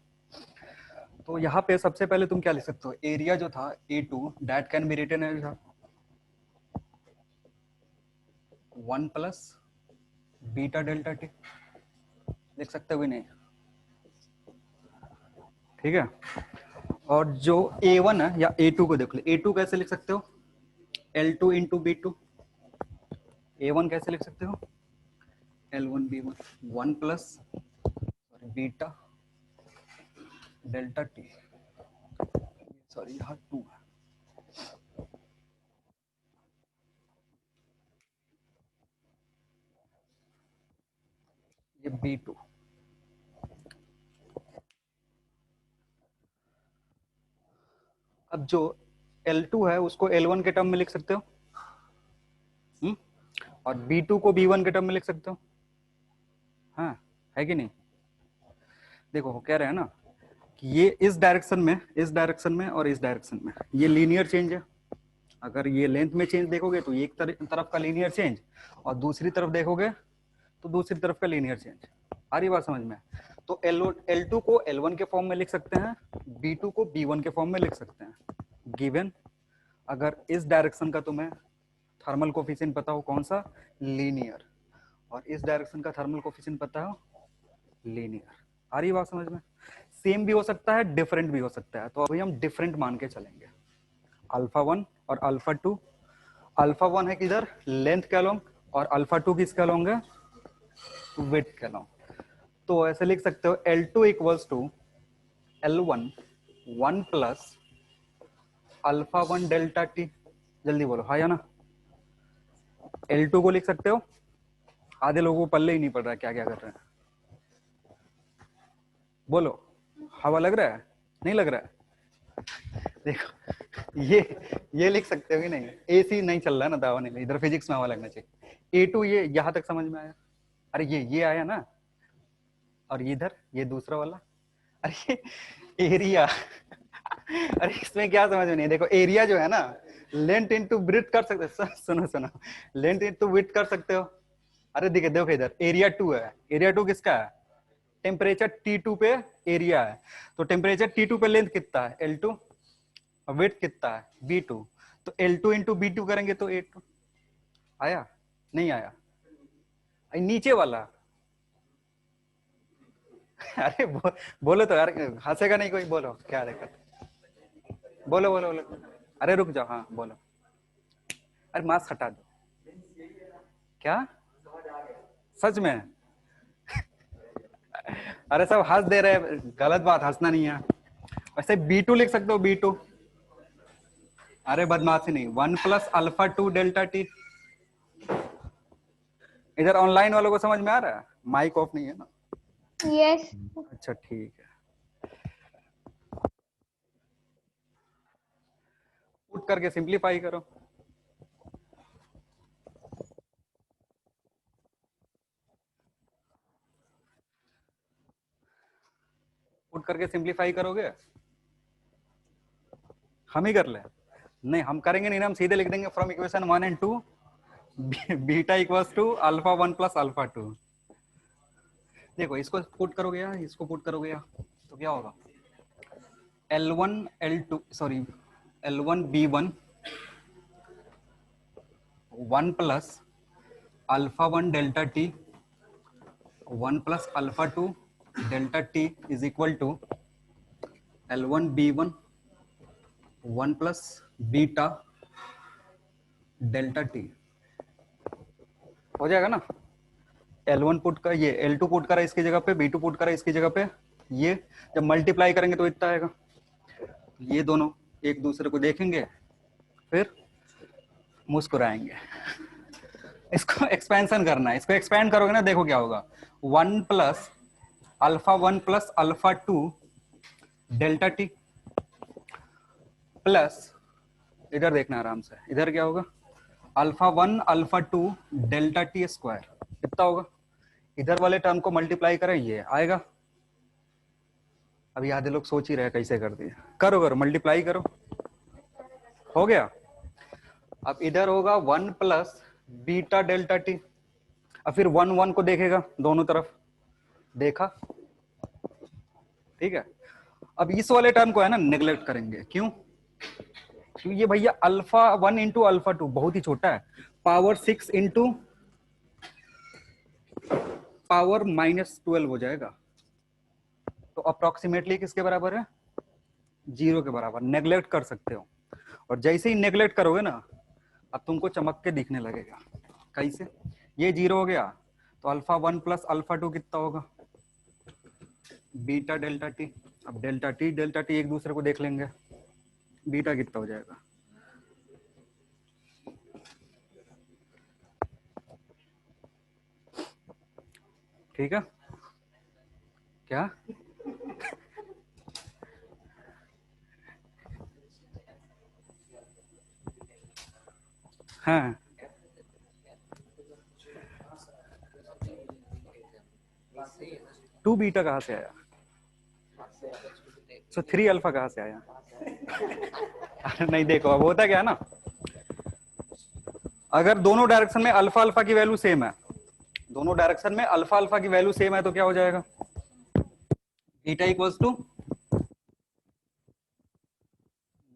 तो यहाँ पे सबसे पहले तुम क्या लिख सकते हो, एरिया जो था A2 that can be written as 1 plus beta delta T, लिख सकते हो भी नहीं, ठीक है। और जो A1 है या A2 को देख लो, A2 कैसे लिख सकते हो, L2 इंटू B2, A1 कैसे लिख सकते हो, L1 B1, 1 plus beta delta T, sorry यहाँ 2 है, ये B2। अब जो L2 है उसको L1 के टर्म में लिख सकते हो, और B2 को B1 के टर्म में लिख सकते हो, हाँ है कि नहीं। देखो वो कह रहे हैं ना कि ये इस डायरेक्शन में और इस डायरेक्शन में ये लीनियर चेंज है, अगर ये लेंथ में चेंज देखोगे तो एक तरफ का लीनियर चेंज, और दूसरी तरफ देखोगे तो दूसरी तरफ का लीनियर चेंज, आ रही बात समझ में। तो L2 को L1 के फॉर्म में लिख सकते हैं, B2 को B1 के फॉर्म में लिख सकते हैं, गिवन अगर इस डायरेक्शन का तुम्हें थर्मल कोफिशिएंट पता हो कौन सा, लीनियर, और इस डायरेक्शन का थर्मल कोफिशिएंट पता हो लीनियर, आ रही बात समझ में। सेम भी हो सकता है डिफरेंट भी हो सकता है, तो अभी हम डिफरेंट मान के चलेंगे। अल्फा 1 और अल्फा 2, अल्फा 1 है किधर लेंथ के अलोंग, और अल्फा 2 किसके अलोंग है, विड्थ के अलोंग। तो ऐसे लिख सकते हो L2 equals to L1 1 plus alpha 1 delta T, जल्दी बोलो हाँ या ना। L2 को लिख सकते हो, आधे लोगों को पल्ले ही नहीं पड़ रहा है क्या क्या कर रहे हैं, बोलो हवा लग रहा है, नहीं लग रहा है। देखो ये लिख सकते हो कि नहीं, AC नहीं चल रहा है ना दावा, नहीं इधर फिजिक्स में हवा लगना चाहिए। A2 ये यहां तक समझ में आया, अरे ये आया ना, और इधर ये दूसरा वाला, अरे एरिया अरे इसमें क्या समझ में नहीं, देखो एरिया जो है ना लेंथ इनटू ब्रेड्थ कर सकते हो। सुनो सुनो, लेंथ इनटू विड्थ कर सकते हो। अरे देखो देखो इधर एरिया 2 है, एरिया 2 किसका है, टेम्परेचर T2 पे एरिया है, तो टेम्परेचर T2 पे लेंथ कितना है L2, और विड्थ कितना है B2, तो L2 इंटू B2 करेंगे तो A2 आया, नहीं आया, नीचे वाला। अरे बोलो तो यार, हंसेगा नहीं कोई, बोलो क्या दिक्कत, बोलो बोलो बोलो। अरे रुक जाओ, हाँ बोलो। अरे मास्क हटा दो। क्या, सच में? अरे सब हंस दे रहे हैं, गलत बात, हंसना नहीं है। वैसे B2 लिख सकते हो, B2। अरे बदमाशी नहीं, 1+α2 ΔT। इधर ऑनलाइन वालों को समझ में आ रहा है, माइक ऑफ नहीं है ना? यस। अच्छा ठीक है। पुट करके सिंप्लीफाई करो। पुट करके सिंप्लीफाई करोगे, हम ही कर ले? नहीं हम करेंगे नहीं ना, हम सीधे लिख देंगे from equation 1 and 2 beta equals to α1 + α2। देखो इसको पुट करोगे या इसको पुट करोगे या, तो क्या होगा, L1 L2 sorry L1 B1 1+α1 ΔT 1+α2 ΔT is equal to L1 B1 1+β ΔT। हो जाएगा ना? L1 पुट कर, ये L2 पुट करा इसकी जगह पे, B2 पुट करा इसकी जगह पे, ये जब मल्टीप्लाई करेंगे तो इतना आएगा। ये दोनों एक दूसरे को देखेंगे, फिर मुस्कुराएंगे। इसको एक्सपेंशन करना है, इसको एक्सपेंड करोगे ना, देखो क्या होगा, 1+α1 + α2 ΔT प्लस, इधर देखना आराम से, इधर क्या होगा, α1 α2 ΔT² कितना होगा, इधर वाले टर्म को मल्टीप्लाई करें ये आएगा। अभी आधे लोग सोच ही रहे कैसे कर दिया, करो करो मल्टीप्लाई करो, हो गया। अब इधर होगा 1+β ΔT, अब फिर 1 1 को देखेगा दोनों तरफ, देखा, ठीक है। अब इस वाले टर्म को है ना नेग्लेक्ट करेंगे, क्यों, क्योंकि ये भैया α1 इंटू α2 बहुत ही छोटा है, पावर 6 इंटू पावर -12 हो जाएगा, तो अप्रोक्सीमेटली किसके बराबर है, 0 के बराबर, नेग्लेक्ट कर सकते हो। और जैसे ही नेग्लेक्ट करोगे ना, अब तुमको चमक के दिखने लगेगा, कैसे, ये 0 हो गया, तो α1 + α2 कितना होगा, बीटा ΔT। अब ΔT एक दूसरे को देख लेंगे, बीटा कितना हो जाएगा, ठीक है क्या, हाँ 2 बीटा कहाँ से आया, तो 3 अल्फा कहाँ से आया। अरे नहीं देखो, अब होता क्या है ना, अगर दोनों डायरेक्शन में अल्फा अल्फा की वैल्यू सेम है, दोनों डायरेक्शन में अल्फा अल्फा की वैल्यू सेम है, तो क्या हो जाएगा, बीटा इक्वल्स टू,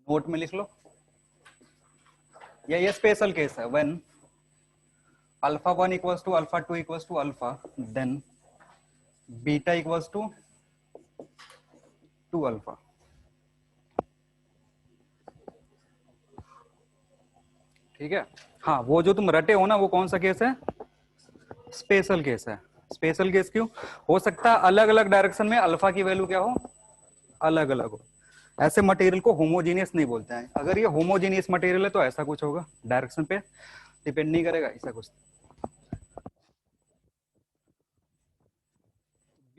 नोट में लिख लो, या ये स्पेशल केस है, when α1 equals to α2 equals to alpha, then beta equals to 2 alpha. ठीक है, हाँ वो जो तुम रटे हो ना, वो कौन सा केस है, स्पेशल केस है। स्पेशल केस क्यों, हो सकता है अलग अलग डायरेक्शन में अल्फा की वैल्यू क्या हो, अलग अलग हो, ऐसे मटेरियल को होमोजीनियस नहीं बोलते हैं। अगर ये होमोजीनियस मटेरियल है तो ऐसा कुछ होगा, डायरेक्शन पे डिपेंड नहीं करेगा, ऐसा कुछ।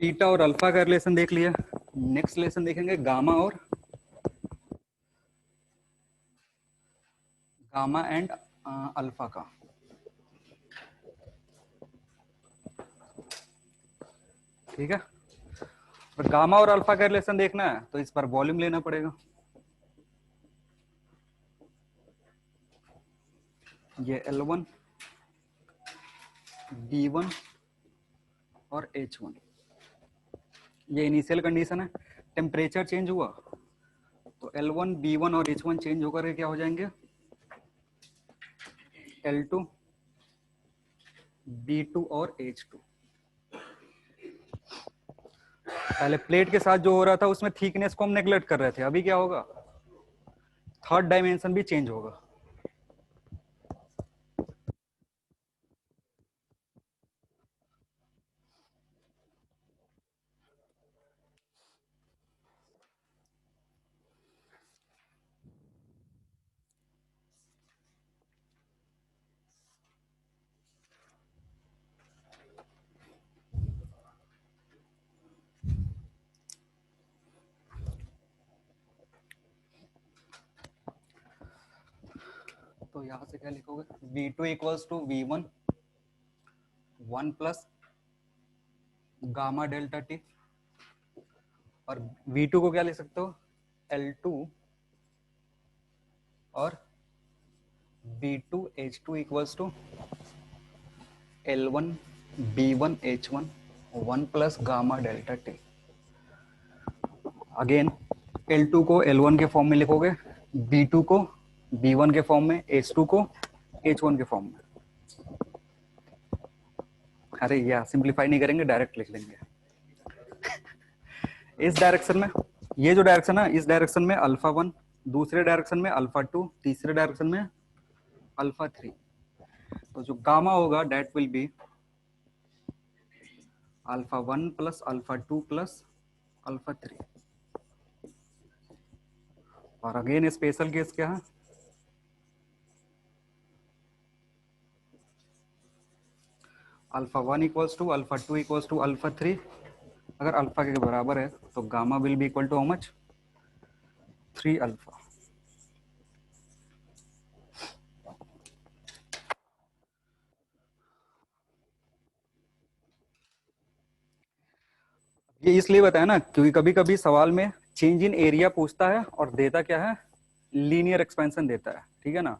बीटा और अल्फा का रिलेशन देख लिया, नेक्स्ट रिलेशन देखेंगे गामा एंड अल्फा का। ठीक है, और गामा और अल्फा का रिलेशन देखना है तो इस पर वॉल्यूम लेना पड़ेगा। ये L1, B1 और H1, ये इनिशियल कंडीशन है। टेम्परेचर चेंज हुआ तो L1, B1 और H1 चेंज होकर क्या हो जाएंगे, L2, B2 और H2। पहले प्लेट के साथ जो हो रहा था उसमें थिकनेस को हम नेग्लेक्ट कर रहे थे, अभी क्या होगा, थर्ड डायमेंशन भी चेंज होगा। तो यहां से क्या लिखोगे, V2 equals to V1 1 plus gamma delta T, और V2 को क्या लिख सकते हो, L2 और B2 H2 equals to L1 B1 H1 1 plus gamma delta T. Again L2 को L1 के फॉर्म में लिखोगे, B2 को B1 के फॉर्म में, H2 को H1 के फॉर्म में। अरे यार सिंप्लीफाई नहीं करेंगे, डायरेक्ट लिख लेंगे। इस डायरेक्शन में, ये जो डायरेक्शन है, इस डायरेक्शन में अल्फा 1, दूसरे डायरेक्शन में अल्फा 2, तीसरे डायरेक्शन में अल्फा 3। तो जो गामा होगा that will be alpha 1 plus alpha 2 plus alpha 3। और अगेन स्पेशल केस क्या है, alpha 1 equals to alpha 2 equals to alpha 3। अगर अल्फा के बराबर है तो gamma will be equal to how much, 3 alpha. ये इसलिए बताया ना क्योंकि कभी कभी सवाल में चेंज इन एरिया पूछता है और देता क्या है, लीनियर एक्सपेंशन देता है, ठीक है ना।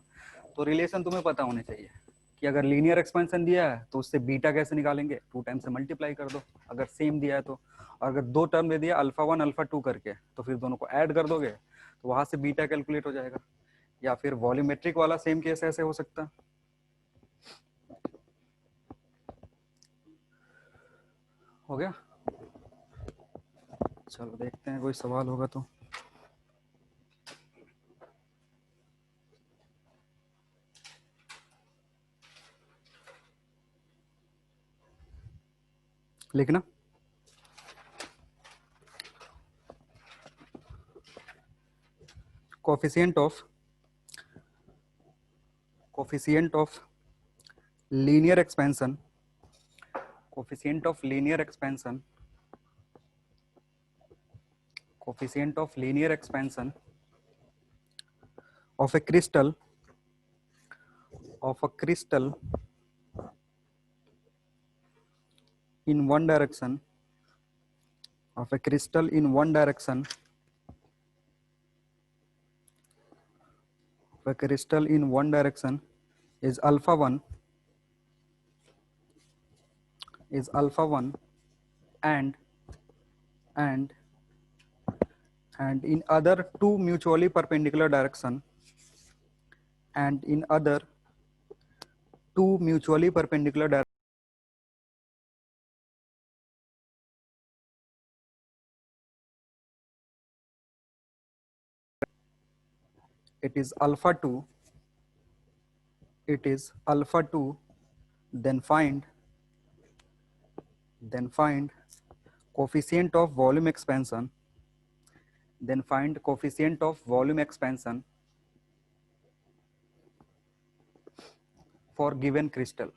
तो रिलेशन तुम्हें पता होने चाहिए कि अगर लीनियर एक्सपेंशन दिया है तो उससे बीटा कैसे निकालेंगे, 2 टाइम से मल्टीप्लाई कर दो अगर सेम दिया है तो। और अगर दो टर्म दे दिया अल्फा 1 अल्फा 2 करके, तो फिर दोनों को ऐड कर दोगे तो वहां से बीटा कैलकुलेट हो जाएगा। या फिर वॉल्यूमेट्रिक वाला सेम केस ऐसे हो सकता है। हो गया, चलो देखते हैं कोई सवाल होगा तो। लिखना, coefficient of linear expansion, coefficient of linear expansion, coefficient of linear expansion of a crystal in one direction, of a crystal in one direction, of a crystal in one direction is alpha 1, is alpha 1, and and and in other two mutually perpendicular direction, and in other two mutually perpendicular direction it is alpha 2, it is alpha 2, then find coefficient of volume expansion, then find coefficient of volume expansion for given crystal,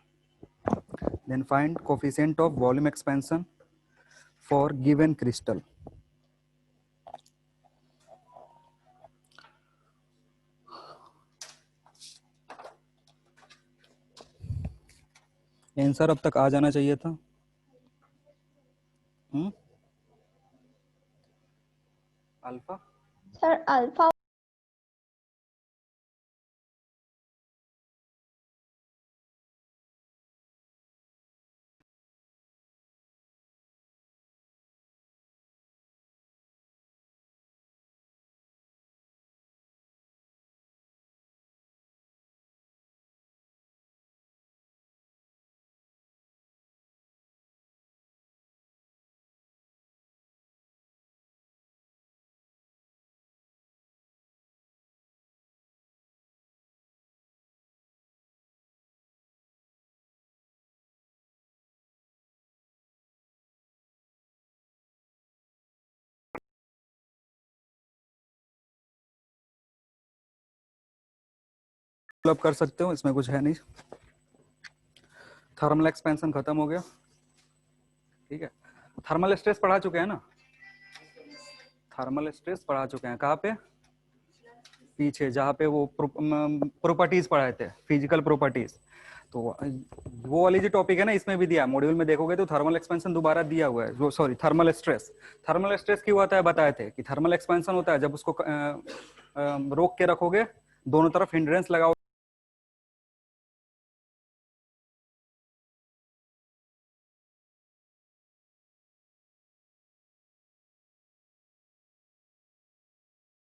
then find coefficient of volume expansion for given crystal. Answer अब तक आ जाना चाहिए था। Alpha sir alpha आप कर सकते हो, इसमें कुछ है नहीं। थर्मल एक्सपेंशन खत्म हो गया, ठीक है। थर्मल स्ट्रेस पढ़ा चुके हैं ना, थर्मल स्ट्रेस पढ़ा चुके हैं, कहाँ पे, पीछे जहाँ पे वो प्रॉपर्टीज पढ़ाए थे, फिजिकल प्रॉपर्टीज। तो वो वाली जो टॉपिक है ना, इसमें भी दिया मॉड्यूल में, देखोगे तो थर्मल एक्सपेंशन दोबारा दिया हुआ है, जो sorry thermal stress. Thermal stress क्यों होता है बताए थे कि थर्मल एक्सपेंशन होता है जब उसको रोक के रखोगे, दोनों तरफ हिंड्रेंस लगाओ,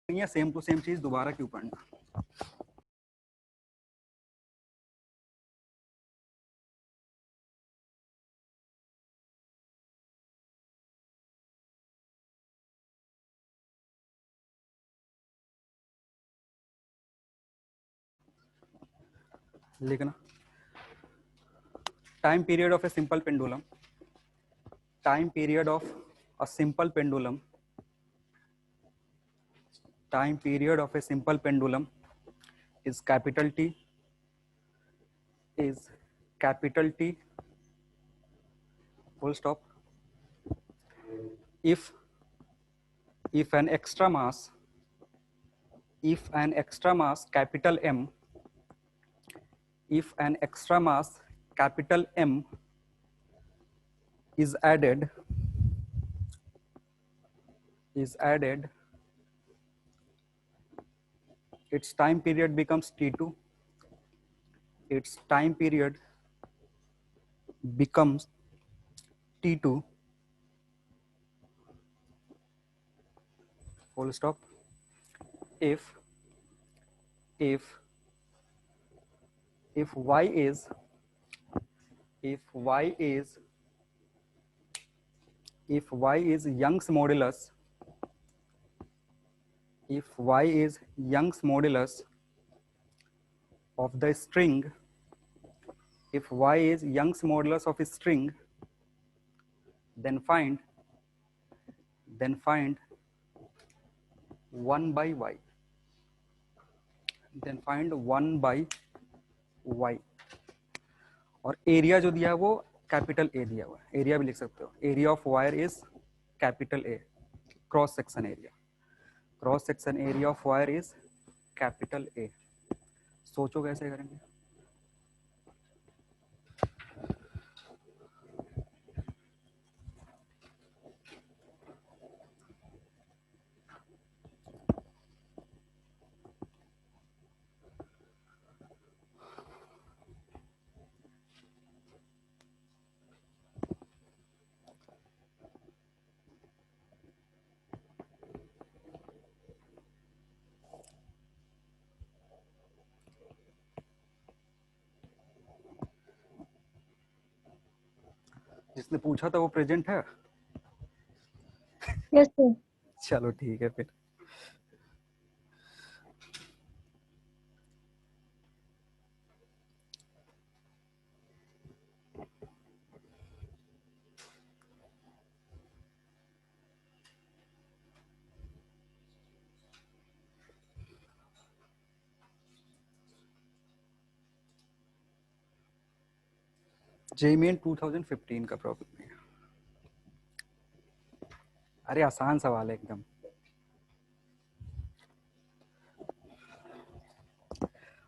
सेम टू सेम चीज दोबारा क्यों पढ़ना। लिखना, time period of a simple pendulum, time period of a simple pendulum, time period of a simple pendulum is capital T, is capital T, full stop. If an extra mass, if an extra mass capital M, if an extra mass capital M is added, its time period becomes T2, its time period becomes T2, full stop. If y is Young's modulus, if y is Young's modulus of the string, if y is Young's modulus of a string, then find 1 by y, then find 1 by y। और area जो दिया है वो capital A दिया हुआ है, area भी लिख सकते हो, area of wire is capital A, cross section area, cross section area of wire is capital A. सोचो कैसे करेंगे। जिसने पूछा था वो प्रेजेंट है? Yes sir. चलो ठीक है फिर। जेईमेन 2015 का प्रॉब्लम है। अरे आसान सवाल है एकदम।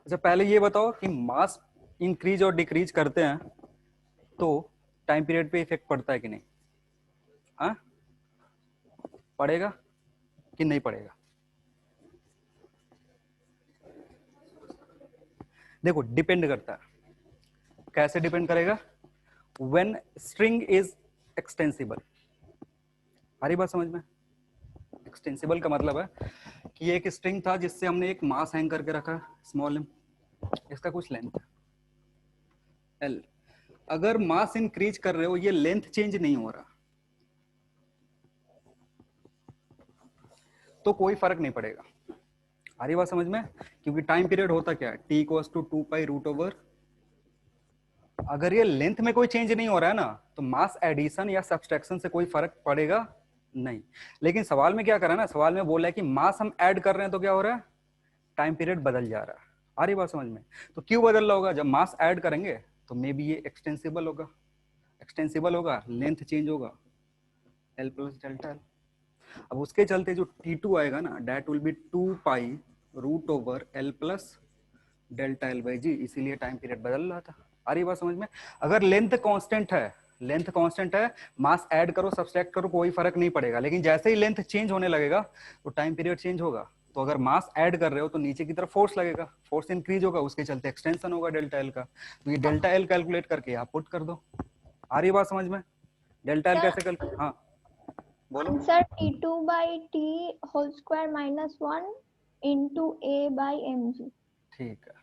अच्छा पहले ये बताओ कि मास इंक्रीज और डिक्रीज करते हैं तो टाइम पीरियड पे इफेक्ट पड़ता है कि नहीं? हाँ पड़ेगा कि नहीं पड़ेगा? देखो डिपेंड करता है, कैसे डिपेंड करेगा? When string is extensible. आ रही बात समझ में? एक्सटेंसिबल का मतलब है कि एक स्ट्रिंग था जिससे हमने एक मास हैंग करके रखा, स्मॉल एम, इसका कुछ लेंथ है एल। अगर मास इंक्रीज कर रहे हो, ये लेंथ चेंज नहीं हो रहा, तो कोई फर्क नहीं पड़ेगा। आ रही बात समझ में? क्योंकि टाइम पीरियड होता क्या है, T equals to 2 pi root over. अगर ये लेंथ में कोई चेंज नहीं हो रहा है ना, तो मास एडिशन या सब्सट्रैक्शन से कोई फर्क पड़ेगा नहीं। लेकिन सवाल में क्या करा ना, सवाल में बोला है कि मास हम ऐड कर रहे हैं तो क्या हो रहा है, टाइम पीरियड बदल जा रहा है। आ रही बात समझ में? तो क्यों बदल रहा होगा? जब मास ऐड करेंगे तो मे बी ये एक्सटेंसिबल होगा, एक्सटेंसिबल होगा, लेंथ चेंज होगा, एल प्लस डेल्टा एल। अब उसके चलते जो T2 आएगा ना, that will be 2 pi root over L plus delta L by G, इसीलिए टाइम पीरियड बदल रहा था। आ रही बात समझ में? अगर लेंथ कांस्टेंट है, लेंथ कांस्टेंट है, मास ऐड करो सब्सट्रैक्ट करो कोई फर्क नहीं पड़ेगा, लेकिन जैसे ही लेंथ चेंज होने लगेगा तो टाइम पीरियड चेंज होगा। तो अगर मास ऐड कर रहे हो तो नीचे की तरफ फोर्स लगेगा, फोर्स इंक्रीज होगा, उसके चलते एक्सटेंशन होगा डेल्टा एल का। तो ये डेल्टा एल कैलकुलेट करके आप पुट कर दो। आ रही बात समझ में? डेल्टा एल सर कैसे कैलकुलेट, हाँ बोलो। Answer T2 by T whole square minus 1 into A by mg। ठीक है,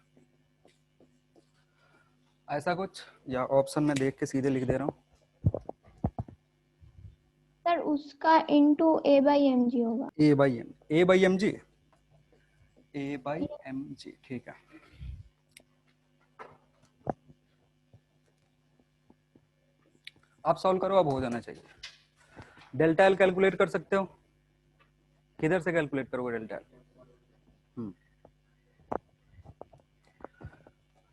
ऐसा कुछ, या ऑप्शन में देख के सीधे लिख दे रहा हूँ? सर उसका into A by mg होगा। A by M, A by M G, A by M G, ठीक है। आप सॉल्व करो, अब हो जाना चाहिए। डेल्टा एल कैलकुलेट कर सकते हो? किधर से कैलकुलेट करोगे डेल्टा एल?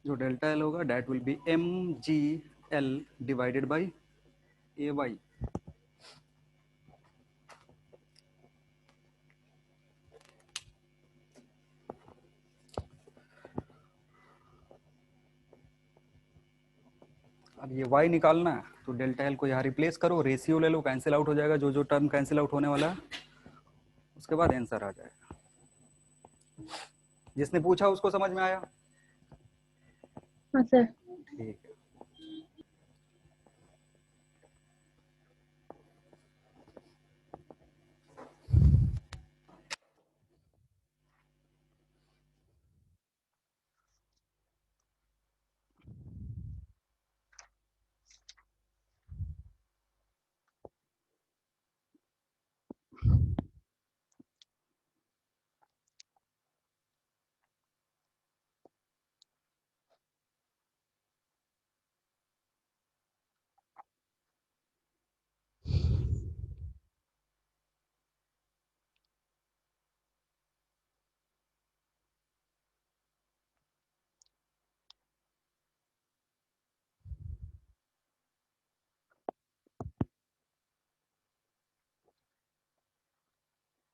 जो डेल्टा एल होगा that will be M G L divided by A Y. अब ये y निकालना है तो डेल्टा एल को यहाँ रिप्लेस करो, रेशियो ले लो, कैंसिल आउट हो जाएगा, जो जो टर्म कैंसिल आउट होने वाला है उसके बाद आंसर आ जाएगा। जिसने पूछा उसको समझ में आया? हाँ सर। ठीक है,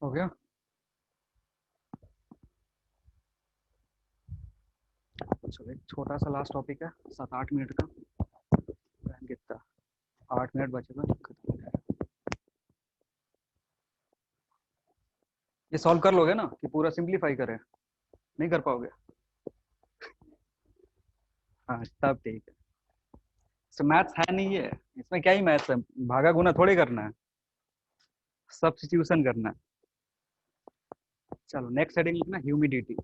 हो गया। चलो एक छोटा सा लास्ट टॉपिक है, 7-8 मिनट का, टाइम कितना, 8 मिनट बचेगा, खत्म हो जाएगा। ये सॉल्व कर लोगे ना कि पूरा सिंप्लीफाई करें? नहीं कर पाओगे? हाँ तब ठीक है। तो मैथ्स है नहीं है इसमें, क्या ही मैथ्स है, भागा गुना थोड़ी करना है, सब्स्टिट्यूशन करना है। चलो नेक्स्ट हेडिंग लिखना, ह्यूमिडिटी।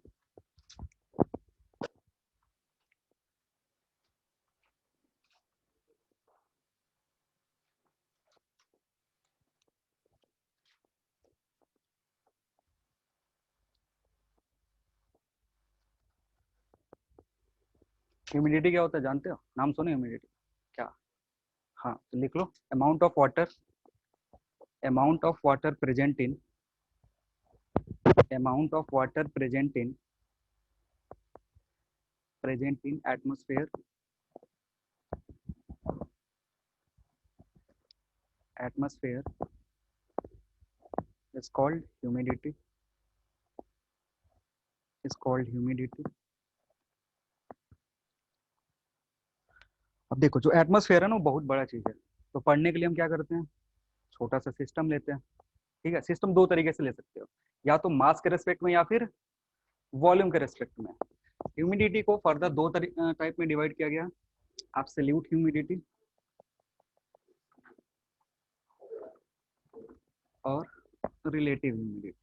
ह्यूमिडिटी क्या होता है जानते हो? नाम सुने ह्यूमिडिटी क्या? हाँ तो लिख लो, amount of water, amount of water present in, amount of water present in atmosphere, atmosphere is called humidity, is called humidity. अब देखो जो एटमोस्फेयर है ना वो बहुत बड़ा चीज है, तो पढ़ने के लिए हम क्या करते हैं, छोटा सा सिस्टम लेते हैं। ठीक है, सिस्टम दो तरीके से ले सकते हो, या तो मास के रेस्पेक्ट में या फिर वॉल्यूम के रेस्पेक्ट में। ह्यूमिडिटी को फर्दर दो टाइप में डिवाइड किया गया, एब्सोल्यूट ह्यूमिडिटी और रिलेटिव ह्यूमिडिटी।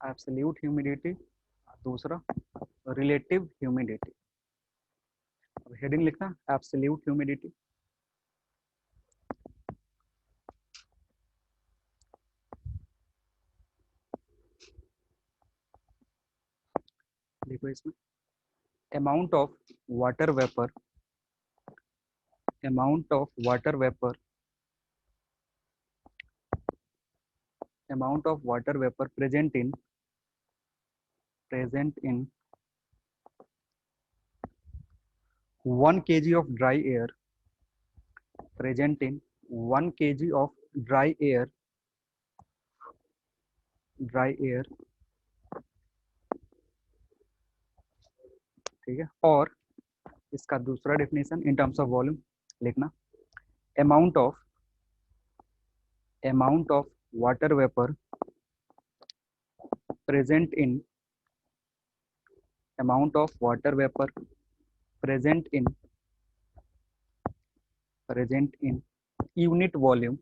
एब्सोल्यूट ह्यूमिडिटी, दूसरा रिलेटिव ह्यूमिडिटी। अब हेडिंग लिखना, एब्सोल्यूट ह्यूमिडिटी। देखो इसमें amount of water vapor amount of water vapor amount of water vapor present in 1 kg of dry air present in 1 kg of dry air ठीक है। और इसका दूसरा definition in terms of volume लिखना, amount of water vapor present in amount of water vapor present in unit volume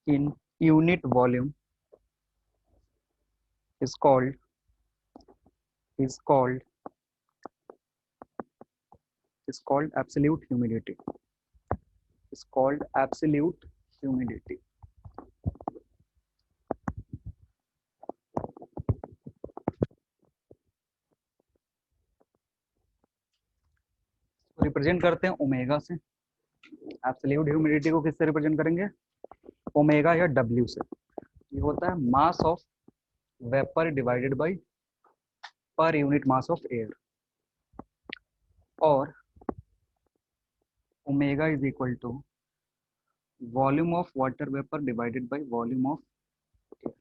in unit volume is called is called is called absolute humidity is called absolute humidity। Represent करते हैं omega से। Absolute humidity को किससे represent करेंगे? Omega या W से। ये होता है mass of vapour divided by per unit mass of air, और omega is equal to volume of water vapour divided by volume of air.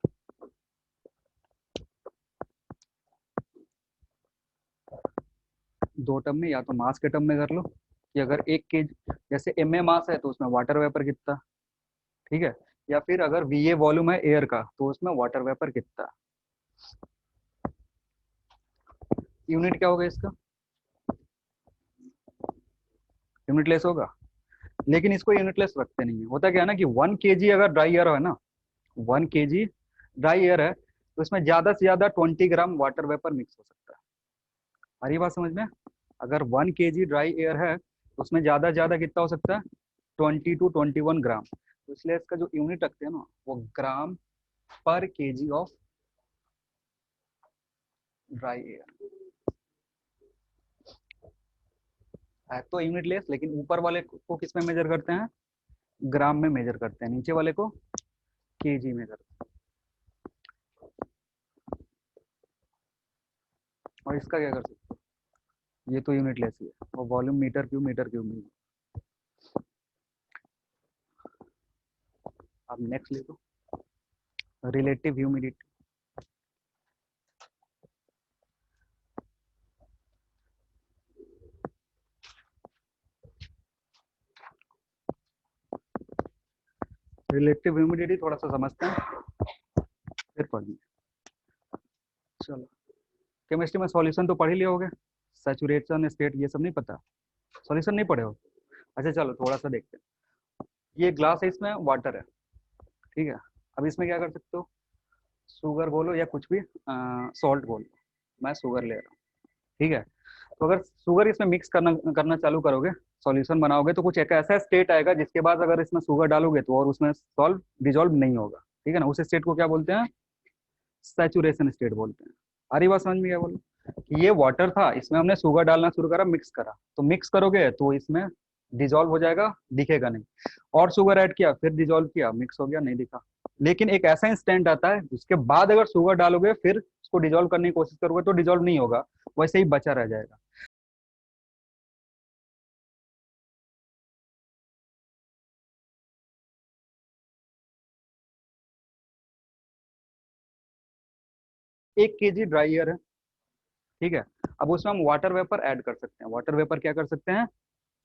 दो टर्म में, या तो मास के टर्म में कर लो कि अगर 1 kg जैसे एम ए मास है तो उसमें वाटर वेपर कितना, ठीक है, या फिर अगर वी ए वॉल्यूम है एयर का तो उसमें वाटर वेपर कितना। यूनिट क्या होगा इसका? यूनिटलेस होगा, लेकिन इसको यूनिटलेस रखते नहीं है। होता क्या है ना कि 1 kg अगर ड्राई एयर है ना, 1 kg ड्राई एयर है तो इसमें ज्यादा से ज्यादा 20 ग्राम वाटर वेपर मिक्स हो सकता है। हरी बात समझ में? अगर 1 kg ड्राई एयर है तो उसमें ज्यादा से ज्यादा कितना हो सकता है? 20 to 21 ग्राम। तो इसलिए इसका जो यूनिट रखते हैं ना वो ग्राम पर केजी ऑफ ड्राई एयर है। तो यूनिटलेस, लेकिन ऊपर वाले को किस में मेजर करते हैं? ग्राम में मेजर करते हैं, नीचे वाले को केजी में करते हैं। और इसका क्या कर सकते हैं? ये तो यूनिटलेस ही है, और वॉल्यूम मीटर क्यूब में। अब नेक्स्ट लिखो रिलेटिव ह्यूमिडिटी। रिलेटिव ह्यूमिडिटी थोड़ा सा समझते हैं फिर पढ़ेंगे। चलो, केमिस्ट्री में सॉल्यूशन तो पढ़ ही लिए होगे, सैचुरेशन स्टेट ये सब नहीं पता? सॉल्यूशन नहीं पढ़े हो? अच्छा चलो थोड़ा सा देखते हैं। ये ग्लास है, इसमें वाटर है, ठीक है। अब इसमें क्या कर सकते हो? शुगर बोलो या कुछ भी, सॉल्ट बोलो, मैं शुगर ले रहा हूँ, ठीक है। तो अगर शुगर इसमें मिक्स करना करना चालू करोगे, सॉल्यूशन बनाओगे, तो कुछ एक ऐसा स्टेट आएगा जिसके बाद अगर इसमें शुगर डालोगे तो और उसमें सॉल्व डिजोल्व नहीं होगा, ठीक है ना। उस स्टेट को क्या बोलते हैं? सैचुरेशन स्टेट बोलते हैं। सारी बात समझ में क्या बोलो कि ये वाटर था, इसमें हमने शुगर डालना शुरू करा, मिक्स करा, तो मिक्स करोगे तो इसमें डिजोल्व हो जाएगा, दिखेगा नहीं। और शुगर ऐड किया, फिर डिजोल्व किया, मिक्स हो गया, नहीं दिखा। लेकिन एक ऐसा इंस्टेंट आता है जिसके बाद अगर शुगर डालोगे फिर उसको डिजोल्व करने की कोशिश करोगे तो डिजोल्व नहीं होगा, वैसे ही बचा रह जाएगा। एक केजी ड्राई एयर है, ठीक है। अब उसमें हम वाटर वेपर ऐड कर सकते हैं। वाटर वेपर क्या कर सकते हैं?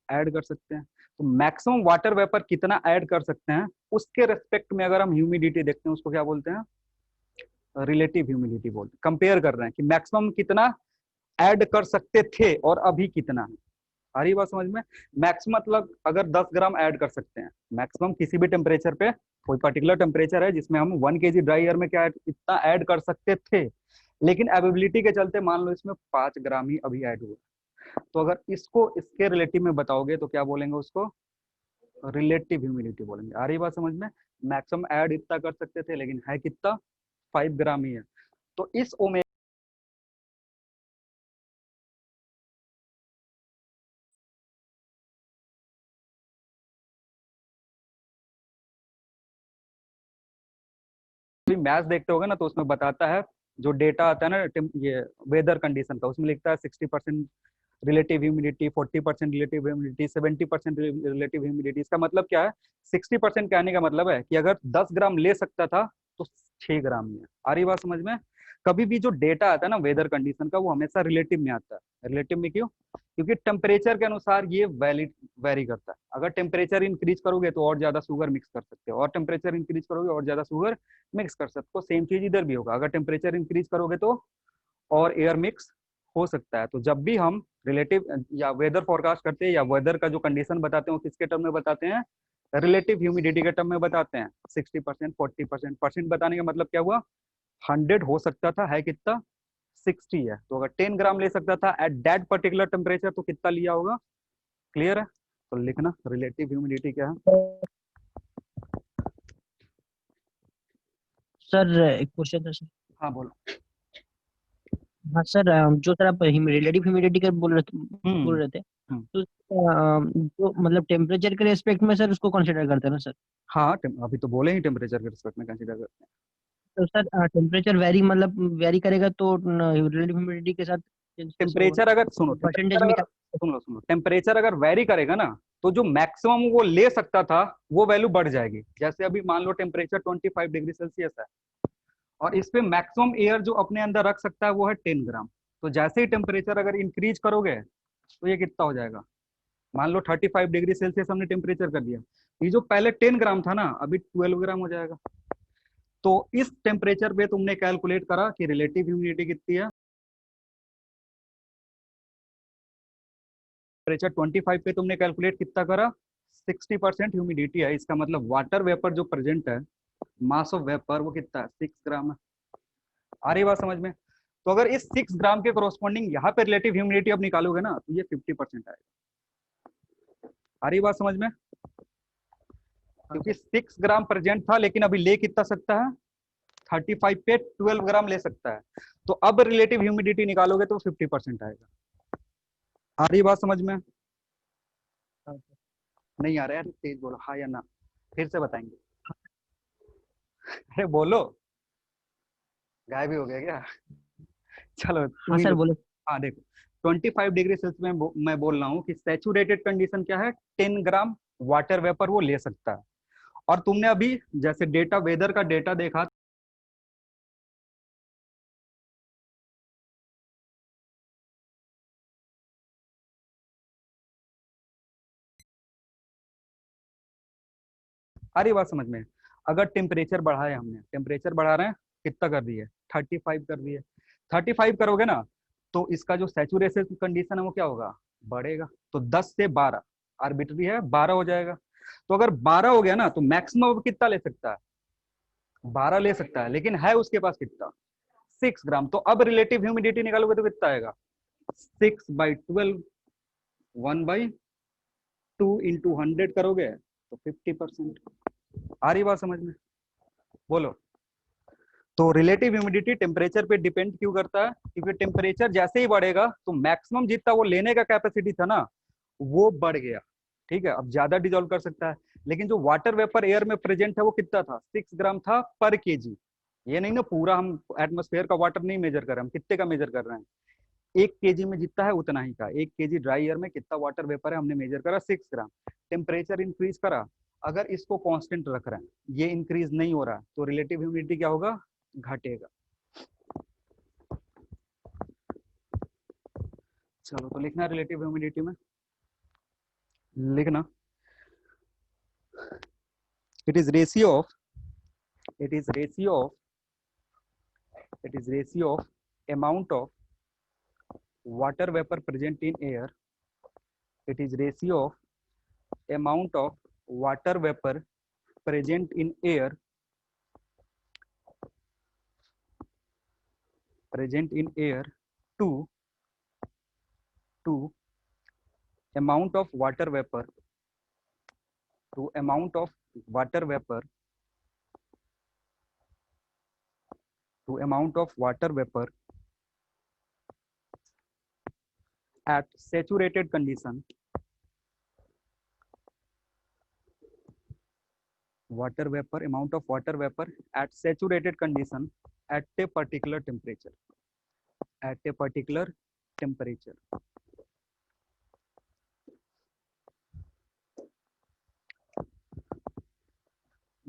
ऐड कर सकते हैं। तो मैक्सिमम वाटर वेपर कितना ऐड कर सकते हैं उसके रेस्पेक्ट में अगर हम ह्यूमिडिटी देखते हैं, उसको क्या बोलते हैं? रिलेटिव ह्यूमिडिटी बोलते हैं। कंपेयर कर रहे हैं कि मैक्सिमम कितना ऐड कर सकते थे और अभी कितना है। आ रही बात समझ में? मैक्सिमम मतलब अगर 10 ग्राम ऐड कर सकते हैं मैक्सिमम किसी भी टेम्परेचर पे, कोई पर्टिकुलर टेम्परेचर है जिसमें हम 1 kg ड्राई एयर में क्या इतना ऐड कर सकते थे, लेकिन एबिलिटी के चलते मान लो इसमें 5 ग्राम ही अभी ऐड हुआ। तो अगर इसको इसके रिलेटिव में बताओगे तो क्या बोलेंगे उसको? रिलेटिव ह्यूमिडिटी बोलेंगे। आ रही बात समझ में? मैक्सिमम ऐड इतना कर सकते थे लेकिन है कितना? 5 ग्राम ही है। तो इस ओमेगा भी मैच देखते होगे ना, तो उसमें बताता है जो डेटा आता है ना ये वेदर कंडीशन का, उसमें लिखता है 60% relative humidity, 40% relative humidity, 70% relative humidity. इसका मतलब क्या है? 60% कहने का मतलब है कि अगर 10 ग्राम ले सकता था तो 6 ग्राम में आ रही बात समझ में। कभी भी जो डेटा आता है ना वेदर कंडीशन का, वो हमेशा रिलेटिव में आता है। रिलेटिव में क्यों? क्योंकि टेम्परेचर के अनुसार ये वैलिड वेरी करता है। अगर टेम्परेचर इंक्रीज करोगे तो और ज्यादा शुगर मिक्स कर सकते हो, और टेम्परेचर इंक्रीज करोगे और ज्यादा शुगर मिक्स कर सकते हो। सेम चीज इधर भी होगा, अगर टेम्परेचर इंक्रीज करोगे तो और एयर मिक्स हो सकता है। तो जब भी हम रिलेटिव या वेदर फोरकास्ट करते हैं या वेदर का जो कंडीशन बताते हैं वो किसके टर्म में बताते हैं? रिलेटिव ह्यूमिडिटी के टर्म में बताते हैं। 60%, 40%। परसेंट बताने का मतलब क्या हुआ? 100 हो सकता था, है कितना? 60 है। तो अगर 10 ग्राम ले सकता था एट दैट पर्टिकुलर टेम्परेचर, तो कितना लिया होगा? क्लियर है? तो लिखना रिलेटिव ह्यूमिडिटी क्या है। सर एक क्वेश्चन था सर। हाँ बोलो। हाँ सर, जो सर आप रिलेटिव ह्यूमिडिटी का बोल हम्म रहे थे, हम्म। तो जो मतलब टेम्परेचर के रेस्पेक्ट में सर उसको कंसिडर करते हैं ना सर? हाँ अभी तो बोले ही टेम्परेचर के रिस्पेक्ट में कंसीडर करते हैं। तो सर टेम्परेचर वेरी मतलब वेरी करेगा तो रिलेटिव ह्यूमिडिटी के साथ चेंज कैसे होगा? टेम्परेचर अगर सुनो, परसेंटेज टेम्परेचर में अगर क्या? सुनो सुनो टेम्परेचर अगर वेरी करेगा ना, तो जो मैक्सिमम वो ले सकता था वो वैल्यू बढ़ जाएगी। जैसे अभी मान लो टेम्परेचर 25 डिग्री सेल्सियस है, और इस पे मैक्सिमम एयर जो अपने अंदर रख सकता है वो है 10 ग्राम। तो जैसे ही टेम्परेचर अगर इंक्रीज करोगे तो ये कितना हो जाएगा? मान लो 35 डिग्री सेल्सियस हमने टेम्परेचर कर दिया, ये जो पहले 10 ग्राम था ना, अभी 12 ग्राम हो जाएगा। तो इस टेम्परेचर पे तुमने कैलकुलेट करा कि रिलेटिव ह्यूमिडिटी कितनी है। टेम्परेचर 25 पे तुमने कैलकुलेट कितना करा? 60% ह्यूमिडिटी है। इसका मतलब वाटर वेपर जो प्रेजेंट है, मास ऑफ वेपर, वो कितना है? 6 ग्राम है। आ रही बात समझ में? तो अगर इस 6 ग्राम के कोरोस्पॉन्डिंग यहाँ पे रिलेटिव ह्यूमिडिटी अब निकालोगे ना, तो ये 50% आएगा। आ रही बात समझ में? हाँ क्योंकि सर। 6 ग्राम प्रेजेंट था, लेकिन अभी ले कितना सकता है? 35 पे 12 ग्राम ले सकता है। तो अब रिलेटिव ह्यूमिडिटी निकालोगे तो 50% आएगा। आ रही बात समझ में? हाँ सर। नहीं आ रहा है? तेज बोलो, हाँ या ना। फिर से बताएंगे। अरे बोलो, गायब ही हो गया क्या? चलो तुम हाँ ही सर लो। बोलो। हाँ देखो, 25 डिग्री सेल्सियस में मैं बोल रहा हूँ कि सैचुरेटेड कंडीशन क्या है? 10 ग्राम वाटर वेपर वो ले सकता है। और तुमने अभी जैसे डेटा वेदर का डेटा देखा, अरे बात समझ में। अगर टेम्परेचर बढ़ाया, हमने टेम्परेचर बढ़ा रहे हैं, कितना कर दिए? 35 कर दिए। 35 करोगे ना, तो इसका जो सैचुरेशन कंडीशन है वो क्या होगा? बढ़ेगा। तो 10 से 12 आर्बिट्री है, 12 हो जाएगा। तो अगर 12 हो गया ना, तो मैक्सिमम कितना ले सकता है? 12 ले सकता है, लेकिन है उसके पास कितना? 6 ग्राम। तो अब रिलेटिव ह्यूमिडिटी निकालोगे तो कितना आएगा? 6/12, 1/2 × 100 करोगे तो 50%। आ रही बात समझ में? बोलो। तो रिलेटिव ह्यूमिडिटी टेम्परेचर पे डिपेंड क्यों करता है? क्योंकि टेम्परेचर जैसे ही बढ़ेगा तो मैक्सिमम जितना वो लेने का कैपेसिटी था ना, वो बढ़ गया। ठीक है, अब ज्यादा डिजोल्व कर सकता है। लेकिन जो वाटर वेपर एयर में प्रेजेंट है वो कितना था? 6 ग्राम था पर केजी। ये नहीं ना पूरा हम एटमोस्फेयर का वाटर नहीं मेजर कर रहे हैं, हम कितने का मेजर कर रहे हैं? 1 केजी में जितना है उतना ही का। 1 केजी ड्राई एयर में कितना वाटर वेपर है हमने मेजर करा? 6 ग्राम। टेम्परेचर इंक्रीज करा, अगर इसको कांस्टेंट रख रहे हैं, ये इंक्रीज नहीं हो रहा, तो रिलेटिव ह्यूमिडिटी क्या होगा? घटेगा। चलो तो लिखना रिलेटिव ह्यूमिडिटी में, लिखना it is ratio of it is ratio of it is ratio of amount of water vapour present in air. It is ratio of amount of water vapor present in air to to amount of water vapor to amount of water vapor to amount of water vapor at saturated condition water vapor, amount of water vapor at saturated condition at a particular temperature, at a particular temperature.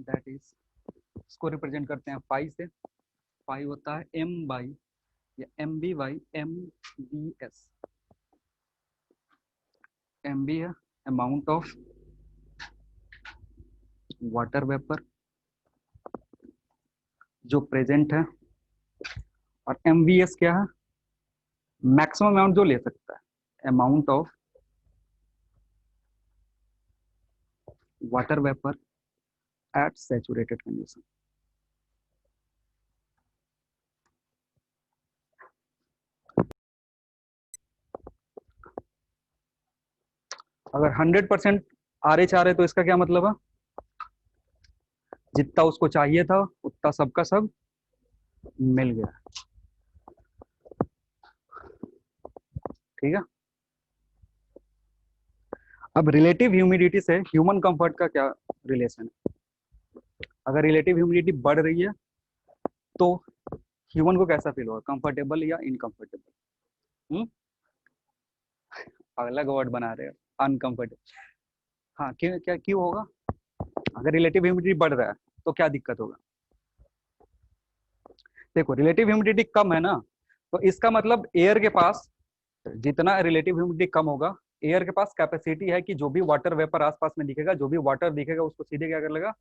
That is, इसको represent करते हैं pi से. Pi होता है m by या M B by M B S. M B है amount of water vapour जो present है, और एम वी एस क्या है, मैक्सिमम अमाउंट जो ले सकता है, amount of water vapour eight saturated condition. अगर 100% आर एच आ रहे तो इसका क्या मतलब है, जितना उसको चाहिए था उतना सबका सब मिल गया. ठीक है. अब रिलेटिव ह्यूमिडिटी से ह्यूमन कंफर्ट का क्या रिलेशन है. अगर रिलेटिव ह्यूमिडिटी बढ़ रही है तो ह्यूमन को कैसा फील होगा, कंफर्टेबल या इनकंफर्टेबल. अलग वर्ड बना रहे हो, अनकंफर्टेबल. हाँ, क्यों, क्या क्यों होगा. अगर रिलेटिव ह्यूमिडिटी बढ़ रहा है तो क्या दिक्कत होगा. देखो रिलेटिव ह्यूमिडिटी कम है ना, तो इसका मतलब एयर के पास जितना रिलेटिव ह्यूमिडिटी कम होगा, एयर के पास कैपेसिटी है कि जो भी वाटर वेपर आसपास में दिखेगा, जो भी वाटर दिखेगा उसको सीधे क्या कर लेगा,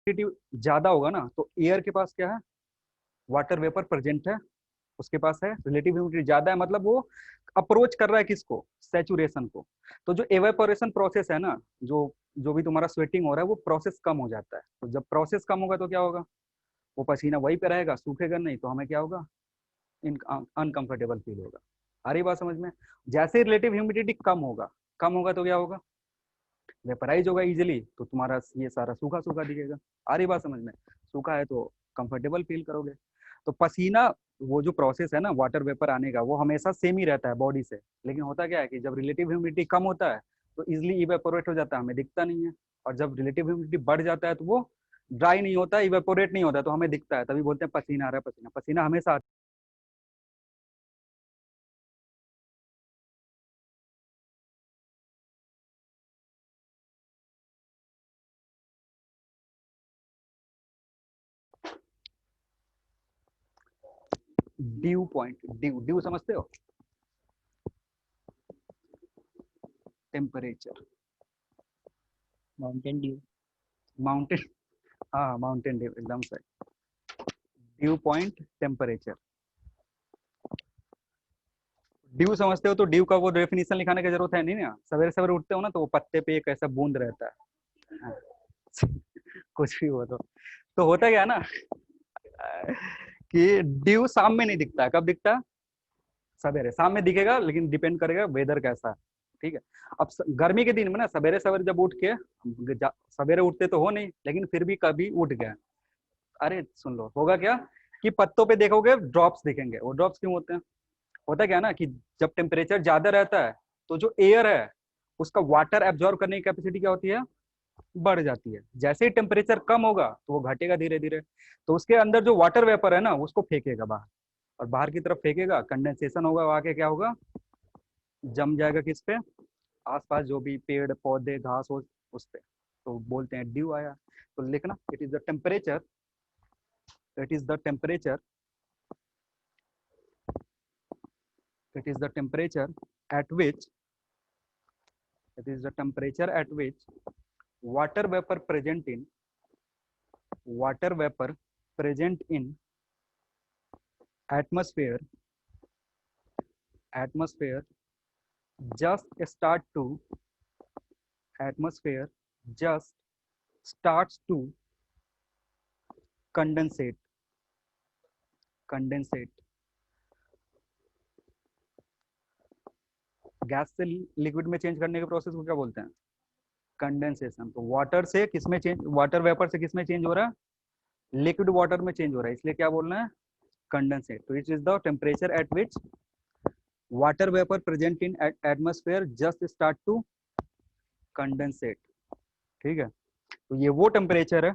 ज्यादा होगा ना, तो एयर के पास क्या है, वाटर वेपर प्रेजेंट है, उसके पास है, रिलेटिव ह्यूमिडिटी ज्यादा है, मतलब वो अप्रोच कर रहा है किसको, सैचुरेशन को. तो जो एवेपोरेशन प्रोसेस है ना, जो भी तुम्हारा स्वेटिंग हो रहा है वो प्रोसेस कम हो जाता है. तो जब प्रोसेस कम होगा तो क्या होगा, वो पसीना वहीं पे रहेगा, सूखेगा नहीं, तो हमें क्या होगा, अनकंफर्टेबल फील होगा. आ रही बात समझ में. जैसे रिलेटिव ह्यूमिडिटी कम होगा तो क्या होगा, वेपराइज होगा इजीली, तो तुम्हारा ये सारा सूखा सूखा दिखेगा. आ रही बात समझ में. सूखा है तो कंफर्टेबल फील करोगे. तो पसीना, वो जो प्रोसेस है ना वाटर वेपर आने का, वो हमेशा सेम ही रहता है बॉडी से. लेकिन होता क्या है कि जब रिलेटिव ह्यूमिडिटी कम होता है तो इजिली इवेपोरेट हो जाता है, हमें दिखता नहीं है. और जब रिलेटिव ह्यूमिडिटी बढ़ जाता है तो वो ड्राई नहीं होता, इवेपोरेट नहीं होता, तो हमें दिखता है. तभी बोलते हैं पसीना आ रहा है, पसीना. पसीना हमेशा ड्यू पॉइंट, ड्यू समझते हो, टेम्परेचर, माउंटेन ड्यू. माउंटेन, हाँ माउंटेन ड्यू एकदम सही. Due point temperature. ड्यू समझते हो तो ड्यू का वो डेफिनेशन लिखाने की जरूरत है नहीं ना. सवेरे सवेरे उठते हो ना तो वो पत्ते पे एक ऐसा बूंद रहता है. हाँ. कुछ भी हो तो होता क्या ना कि ड्यू शाम में नहीं दिखता. कब दिखता है, सवेरे. शाम में दिखेगा लेकिन डिपेंड करेगा वेदर कैसा है. ठीक है. अब गर्मी के दिन में ना सवेरे सवेरे जब उठ के, सवेरे उठते तो हो नहीं लेकिन फिर भी कभी उठ गया, अरे सुन लो, होगा क्या कि पत्तों पे देखोगे ड्रॉप्स दिखेंगे. वो ड्रॉप्स क्यों होते हैं, होता क्या ना कि जब टेम्परेचर ज्यादा रहता है तो जो एयर है उसका वाटर एब्जॉर्ब करने की कैपेसिटी क्या होती है, बढ़ जाती है. जैसे ही टेम्परेचर कम होगा तो वो घटेगा धीरे धीरे. तो उसके अंदर जो वाटर वेपर है ना उसको फेंकेगा बाहर, और बाहर की तरफ फेंकेगा, कंडेंसेशन होगा, वहां के क्या होगा, जम जाएगा किस पे, आसपास जो भी पेड़ पौधे घास हो उस पे. तो बोलते हैं ड्यू आया. तो लिखना, it is the temperature, it is the temperature, it is the temperature at which, it is the temperature at which water vapor present in, water vapor present in atmosphere, atmosphere just start to, atmosphere just starts to condensate, condensate. Gas से liquid में change करने के process को क्या बोलते हैं, condensation. तो water से किस में चेंज, वाटर वेपर से किस में चेंज हो रहा है, लिक्विड वाटर में चेंज हो रहा है, इसलिए क्या बोलना है, condensate. So it is the temperature at which water vapor present in atmosphere just start to condensate. ठीक है, तो ये वो टेम्परेचर है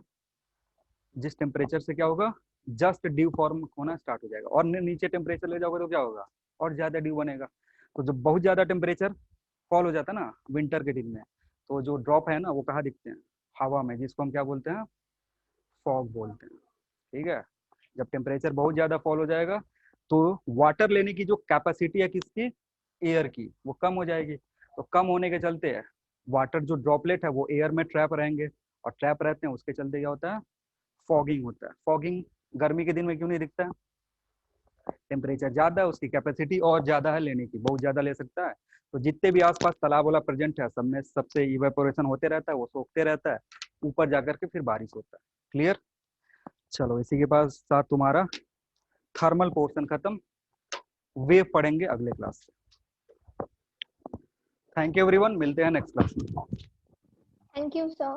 जिस टेम्परेचर से क्या होगा, जस्ट ड्यू फॉर्म होना स्टार्ट हो जाएगा, और नीचे टेम्परेचर ले जाओगे तो क्या होगा, और ज्यादा ड्यू बनेगा। तो जब बहुत ज्यादा टेम्परेचर फॉल हो जाता है ना विंटर के दिन में, तो जो ड्रॉप है ना वो कहाँ दिखते हैं, हवा में, जिसको हम क्या बोलते हैं, फॉग बोलते हैं। ठीक है, जब टेम्परेचर बहुत ज्यादा फॉल हो जाएगा तो वाटर लेने की जो कैपेसिटी है किसकी, एयर की, वो कम हो जाएगी। तो कम होने के चलते है वाटर जो ड्रॉपलेट है वो एयर में ट्रैप रहेंगे, और ट्रैप रहते हैं उसके चलते क्या होता है, फॉगिंग होता है। फॉगिंग गर्मी के दिन में क्यों नहीं दिखता है, टेम्परेचर ज्यादा है, उसकी कैपेसिटी और ज्यादा है लेने की, बहुत ज्यादा ले सकता है। तो जितने भी आसपास तालाब वाला प्रेजेंट है सब में सबसे इवेपोरेशन होते रहता है, वो सोखते रहता है, ऊपर जाकर के फिर बारिश होता है। क्लियर, चलो इसी के पास साथ तुम्हारा थर्मल पोर्शन खत्म, वेव पढ़ेंगे अगले क्लास से। थैंक यू एवरीवन, मिलते हैं नेक्स्ट क्लास में। Thank you, sir.